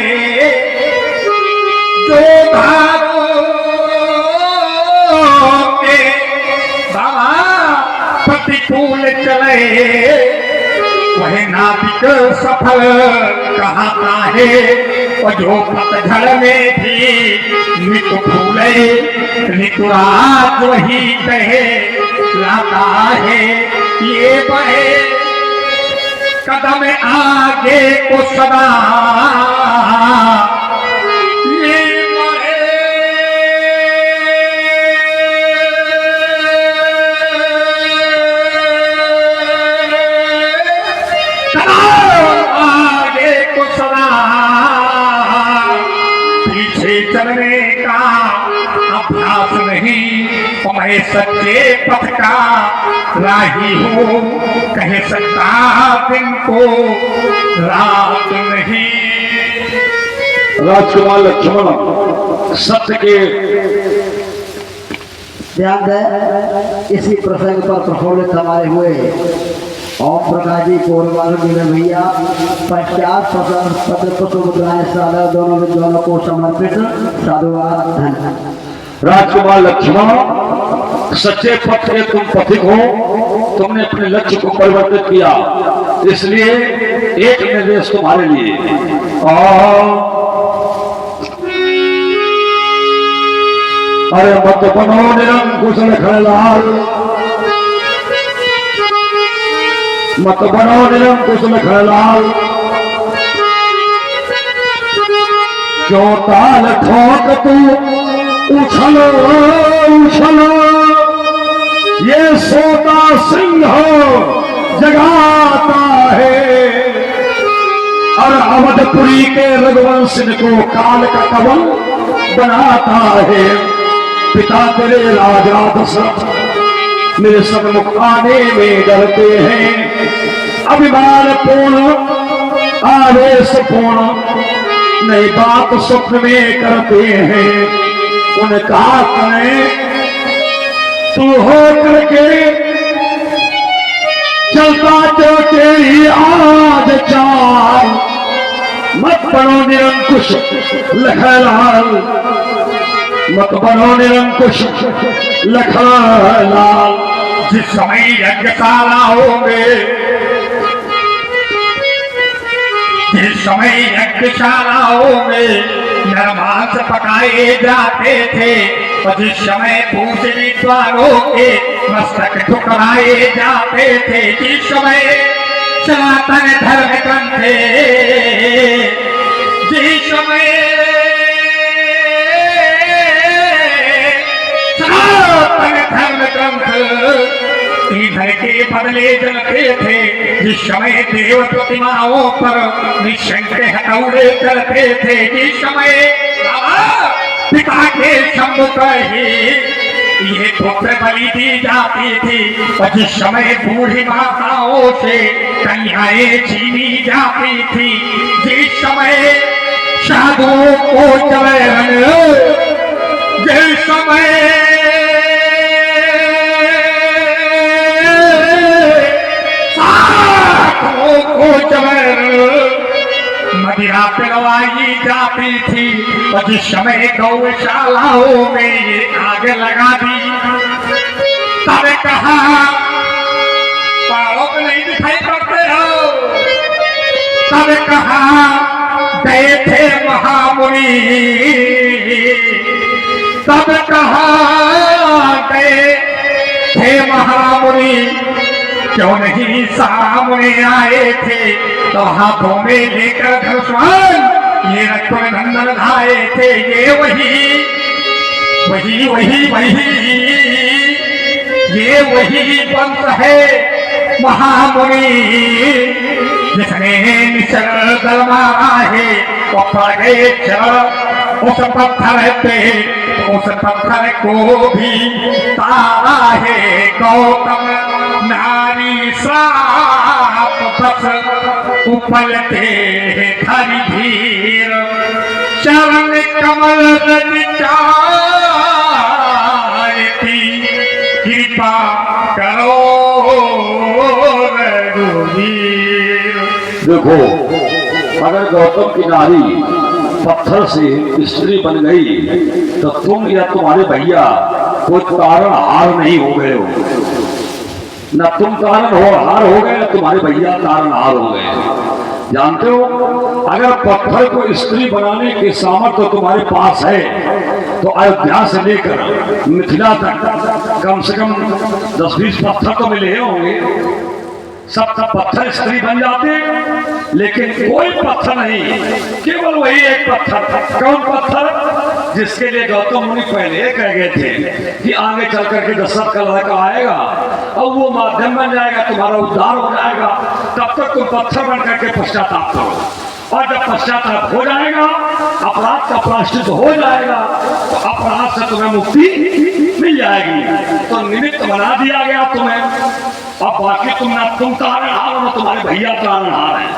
जो धारों के प्रतिकूल चले, वह नाविक सफल कहता है, और जो पतझड़ में भी ऋतु फूले, ऋतुराज वही कहे लाता है, ये बहे कदम आगे को सदा, ये बहे कदम आगे को सदा, पीछे चलने का अभ्यास नहीं, मैं सच्चे पथ का राही हूँ, कह सकता दिन को रात नहीं। राजकुमार लक्ष्मण सत्य के ध्यान दें, इसी प्रसंग पर प्रफुल्लित हमारे हुए ओम प्रकाश जी पूर्वान भैया, पश्चात पत्र मुद्राएं साला दोनों विद्वानों को समर्पित साधुवाद धन्यवाद। राजकुमार लक्ष्मण सच्चे पथ के तुम पथिक हो, तुमने अपने लक्ष्य को परिवर्तित किया, इसलिए एक निर्देश तुम्हारे लिए, अरे मत बनो निरंकुश लखनलाल, मत बनो निरंकुश लखनलाल, क्यों ताल ठोक तू उछलो उछलो, ये सोता सिंह जगाता है, और अवधपुरी के रघुवंश को काल का कवल बनाता है। पिता तेरे राजा दशरथ मेरे सन्मुख आने में डरते हैं, अभिमान पूर्ण आवेश पूर्ण नई बात स्वप्न में करते हैं, उनका करें तू हो करके चलता जो तेरी आज चाल, मत बनो निरंकुश लखनलाल, मत बनो निरंकुश लखनलाल। जिस समय यज्ञशालाओं में, जिस समय यज्ञशालाओं में नरमांस पकाए जाते थे और जिस समय पूज्य विद्वानों के मस्तक ठुकराए जाते थे, जिस समय सनातन धर्म ग्रंथ जिस समय सनातन धर्म ग्रंथ इधर के बदले जलते थे, जिस समय देव प्रतिमाओं पर निशंक हथौड़े चलते थे, जिस समय पिता के सम्मुख ही ये पुत्र बलि दी जाती थी, और जिस समय बूढ़ी माताओं से कन्याएं छीनी जाती थी, जिस समय साधुओं को चलन, जिस समय मदिरा पिलवाई जाती थी, और जिस समय गौशालाओं में ये आग लगा दी, तब कहा पहाड़ों पे नहीं दिखाई पड़ते हो, तब कहा गए थे महामुनि, तब कहा गए थे महामुनि, क्यों नहीं सामने आए थे, तो हाथों में लेकर धनुष्मान ये रक्तन नंदन धाए थे, ये वही वही वही वही ये वही वंश है महामुनि, जिसने निश्चल दल मारा है, वो पड़ गए चल उस पत्थर पे, उस पत्थर को भी तारा है गौतम नारी साप बस उपलते धरि धीर, चरण कमल रजितायती, कृपा करो रघुवीर। देखो, अगर गौतम की नारी पत्थर से स्त्री बन गई तो तुम या तुम्हारे भैया कोई कारण हार नहीं हो गए हो, न तुम कारण हो हार हो गए, न तुम्हारे भैया कारण हार हो गए। जानते हो, अगर पत्थर को स्त्री बनाने की सामर्थ्य तुम्हारे पास है तो अयोध्या से लेकर मिथिला तक कम से कम 10-20 पत्थर तो मिले होंगे, सब पत्थर स्त्री बन जाते, लेकिन कोई पत्थर नहीं, केवल वही एक पत्थर था। कौन पत्थर? जिसके लिए गौतम मुनि पहले कह गए थे कि आगे चल करके दशरथ का लड़का आएगा और वो माध्यम बन जाएगा, तुम्हारा उद्धार हो जाएगा, तब तक तुम पत्थर बन करके पश्चाताप करो, और जब पश्चाताप हो जाएगा, अपराध का प्रायश्चित हो जाएगा, तो अपराध से तुम्हें मुक्ति मिल जाएगी। तो निमित्त बना दिया गया तुम्हें, अब बाकी तुम ना तुम तारणहार हो ना तुम्हारे भैया तारणहार हैं।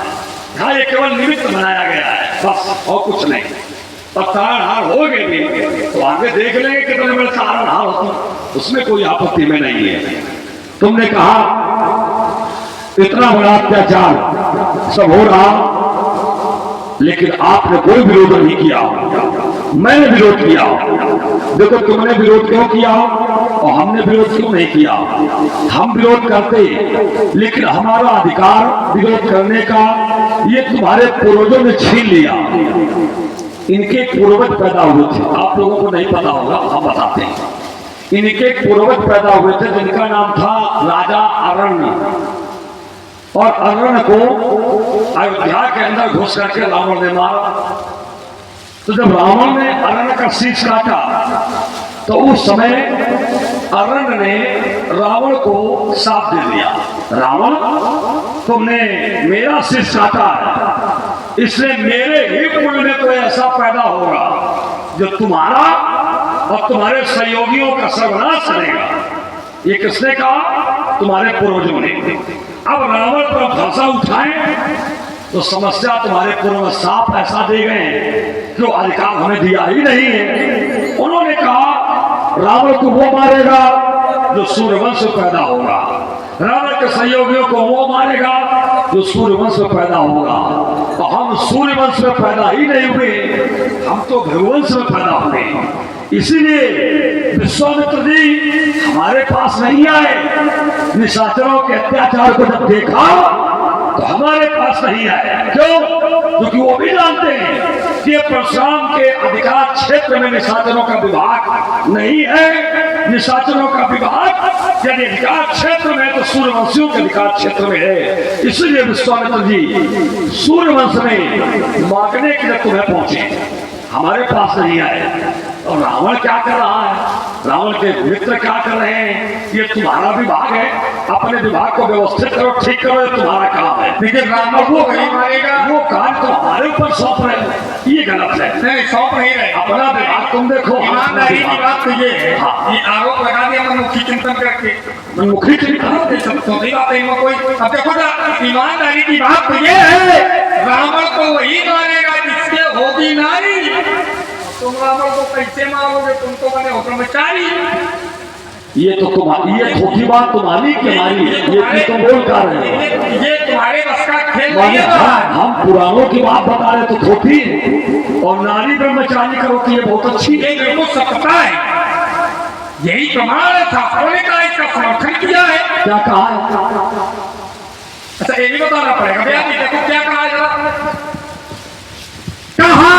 हाँ, ये केवल निमित्त बनाया गया है बस, और कुछ नहीं। और तारणहार हो गए भी तो आगे देख लेंगे कितने बड़े तारणहार हो तुम, उसमें कोई आपत्ति में नहीं है। तुमने कहा इतना बड़ा अत्याचार सब हो रहा, लेकिन आपने कोई विरोध नहीं किया, मैंने विरोध किया। देखो, तुमने विरोध क्यों किया और हमने विरोध क्यों नहीं किया? हम विरोध करते, लेकिन हमारा अधिकार विरोध करने का ये तुम्हारे पूर्वजों ने छीन लिया। इनके पूर्वज पैदा हुए थे, आप लोगों को नहीं पता होगा, हम बताते हैं। इनके पूर्वज पैदा हुए थे जिनका नाम था राजा अरण्य, और अरण्य को अयोध्या के अंदर घुस करके रावण ने मारा। तो जब रावण ने अरण्य का शीश काटा तो उस समय अरण्य ने रावण को शाप दे दिया, रावण तुमने मेरा शीश काटा है, इसलिए मेरे ही कुल में तो ऐसा पैदा होगा जो तुम्हारा और तुम्हारे सहयोगियों का सर्वनाश करेगा। ये किसने कहा? तुम्हारे पूर्वजों ने। अब रावण पर भरोसा उठाए तो समस्या तुम्हारे पूर्वज साफ ऐसा दे गए जो अधिकार हमें दिया ही नहीं है। उन्होंने कहा रावण को वो मारेगा जो सूर्यवंश में पैदा होगा, रावण के सहयोगियों को वो मारेगा जो सूर्यवंश में पैदा होगा। तो हम सूर्यवंश में पैदा ही नहीं हुए, हम तो भृगुवंश में पैदा हुए। इसीलिए विश्वामित्र जी हमारे पास नहीं आए, निशाचरों के अत्याचार को जब देखा तो हमारे पास नहीं है। क्यों? क्योंकि वो भी जानते हैं कि परशुराम के अधिकार क्षेत्र में निशाचरों का विभाग नहीं है। निशाचरों का विभाग यदि अधिकार क्षेत्र में तो सूर्यवंशियों के अधिकार क्षेत्र में है। इसलिए विश्वामित्र जी सूर्यवंश में मांगने के लिए तुम्हें पहुंचे, हमारे पास नहीं आए। और रावण क्या कर रहा है? रावण के मित्र क्या कर रहे हैं? ये तुम्हारा विभाग है, अपने विभाग को व्यवस्थित करो, ठीक करो, ये तुम्हारा काम है। लेकिन रावण को वही मारेगा, वो काम तो हमारे ऊपर सौंप रहे हो, ये गलत है। नहीं सौंप नहीं रहे। अपना विभाग तुम देखो। ईमानदारी की बात तो ये है, हाँ। ये आरोप लगा दिया मनमुखी चिंतन करके, मुखी चिंतन सोची बात है इनमें कोई। अब देखो ना, ईमानदारी की बात तो ये है, रावण को वही मारेगा जिसके होगी नारी। तुम रावण को कैसे मारोगे? तुम तो बने हो ब्रह्मचारी। ये तो तुम्हारी, ये खोटी बात तुम्हारी की हमारी, ये तुम बोल का रहे हो। ये तुम्हारे बस का खेल नहीं है। हम पुराणों की बात बता रहे तो खोटी, और नारी ब्रह्मचारी करो तो ये बहुत अच्छी। ये बिल्कुल सत्ता है, यही प्रमाण है। शास्त्रों ने कहा, इसका समर्थन किया है। क्या कहा है? अच्छा ये भी बताना पड़ेगा भैया, देखो क्या कहा जरा। कहा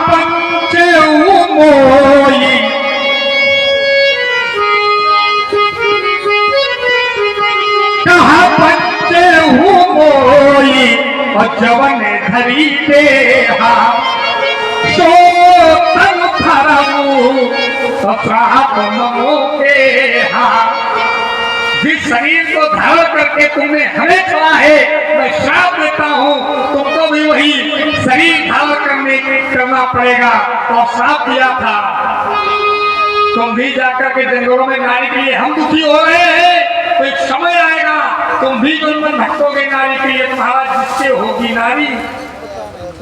पंचे मोई, कहा पंचे मोई, और जवन धरी पे सो तन धरमू तो श्राप नमो के जिस शरीर को धारण करके तुमने हमें चला है, मैं श्राप देता हूँ, तुमको भी वही शरीर धारण करना पड़ेगा। और श्राप दिया था, तुम भी जाकर के जंगलों में नारी के लिए हम दुखी हो रहे हैं, तो एक समय आएगा तुम भी दुर्मन भटकोगे नारी के लिए। तुम्हारा जिससे होगी नारी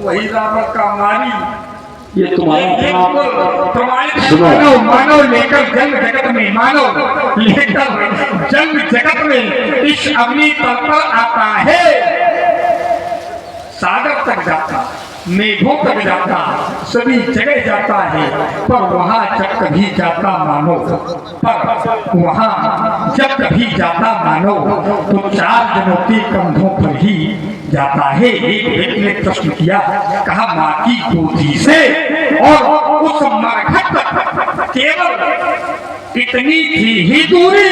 वही रावण का नारी। ये तुम्हारा प्रमाणित मानव लेकर जन्म जगत में, मानव लेकर जन्म जगत में इस अग्नि तल पर आता है, सागर तक जाता, मेघों तक जाता, सभी जगह जाता है, पर वहां जब कभी जाता मानो, पर वहां जब कभी जाता मानो तो 4 जनों के कंधों पर ही जाता है। एक व्यक्ति ने प्रश्न किया, कहा माँ की गोदी से और उस मरघट तक केवल इतनी थी ही दूरी,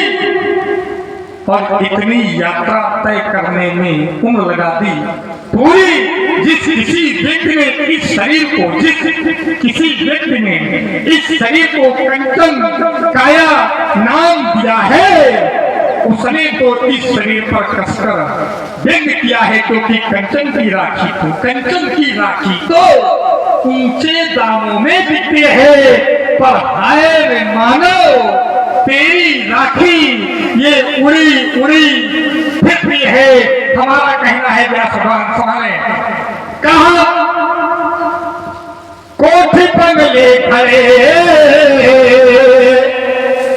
और इतनी यात्रा तय करने में उम्र लगा दी पूरी। जिस किसी व्यक्ति ने इस शरीर को, जिस किसी व्यक्ति ने इस शरीर को कंचन काया नाम दिया है, उसने तो इस शरीर पर कसकर व्यंग किया है, क्योंकि कंचन की राखी तो, कंचन की राखी तो ऊंचे दामों में बिकती है, पर हाय रे मानव तेरी राखी ये उड़ी उड़ी फिरती है। हमारा कहना है व्यास भगवान समाने, कहा कोठी बंगले खड़े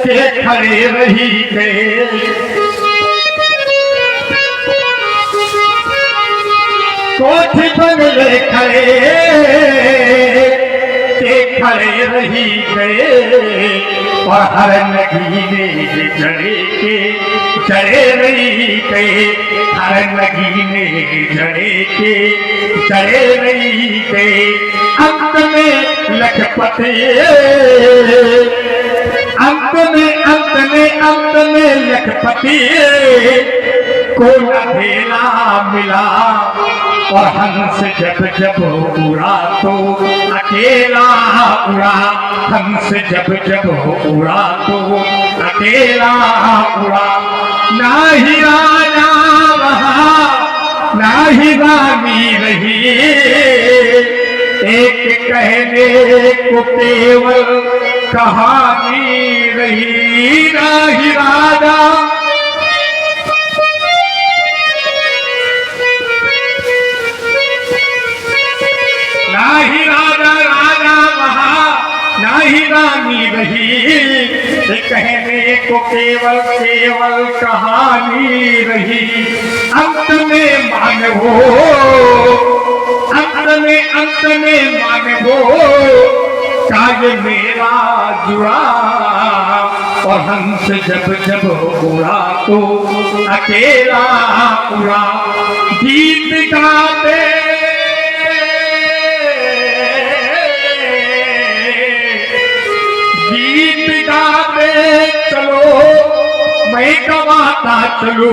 के खड़े रही गए, कोठी बंगले खड़े के खड़े रही गए, और हर नगीने जड़े रही गए, हर नगीने जड़े रही गए। अंत में लखपति, अंत में लखपति को अकेला मिला, और हंस जब जब उड़ा तो अकेला उड़ा, हंस जब जब उड़ा तो अकेला उड़ा। ना ही राजा रहा, ना ही रानी रही, एक कहने को केवल कहानी रही। ना ही राजा, ना ही राजा रहा, ना ही रानी रही, कहने को केवल कहानी रही। अंत में मानवो, अंत में मानवो, काज मेरा जुड़ा, और हंस जब जब उड़ा तो अकेला उड़ा। गीत गाते गीत गाते चलो, मैं गवाता चलो,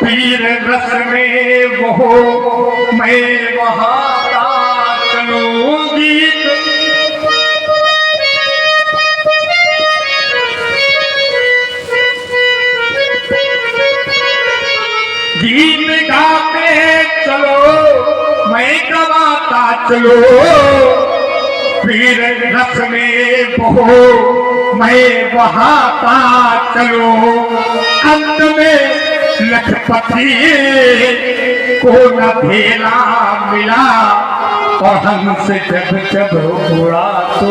वीर रस में वो मैं बहाता चलो। गीत गीत गाते चलो, मैं गवाता चलो, वीर रस में बहो मैं बहाता चलो। अंत में लखपति को न भेला मिला, और हंस जब जब उड़ा तो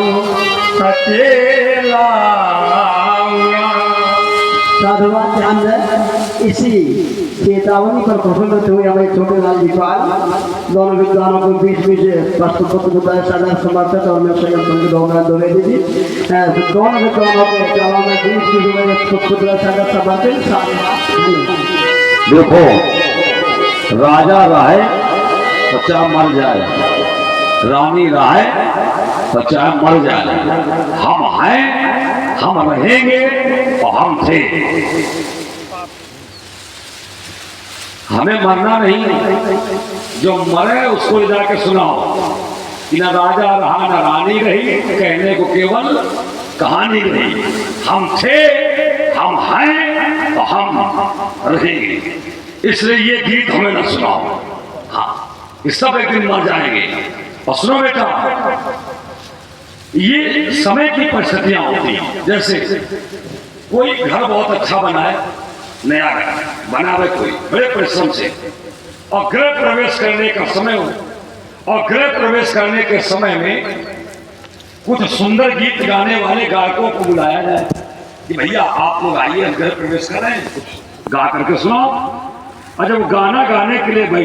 अकेला उड़ा। साधुवाद ध्यान दें। इसी चेतावनी पर प्रफुल्लित हुए हमारे छोटे लाल दीपाल दोनों विद्वानों को बीच बीच प्रस्तुत बताया साधारण समर्थक और मैं स्वयं संघ द्विवेदी जी दोनों विद्वानों के चलाव में बीच की साधारण समर्थक। देखो, राजा रहे तो चाहे मर जाए, रानी रहे तो चाहे मर जाए, हम हैं, हम रहेंगे और हम थे। हमें मरना नहीं, जो मरे उसको ले जाके सुनाओ कि न राजा रहा न रानी रही, कहने को केवल कहानी रही। हम थे, हम हैं तो हम रहेंगे, इसलिए ये गीत हमें न सुनाओ। हाँ, इस सब एक दिन मर जाएंगे। और सुनो बेटा, ये समय की परिस्थितियां होती हैं। जैसे कोई घर बहुत अच्छा बनाए, नया घर बनावे कोई बड़े परिश्रम से, और गृह प्रवेश करने का समय हो, और गृह प्रवेश करने के समय में कुछ सुंदर गीत गाने वाले गायकों को बुलाया जाए कि भैया आप लोग आइए, हम गृह प्रवेश कर रहे हैं, कुछ गा करके सुनाओ। और जब गाना गाने के लिए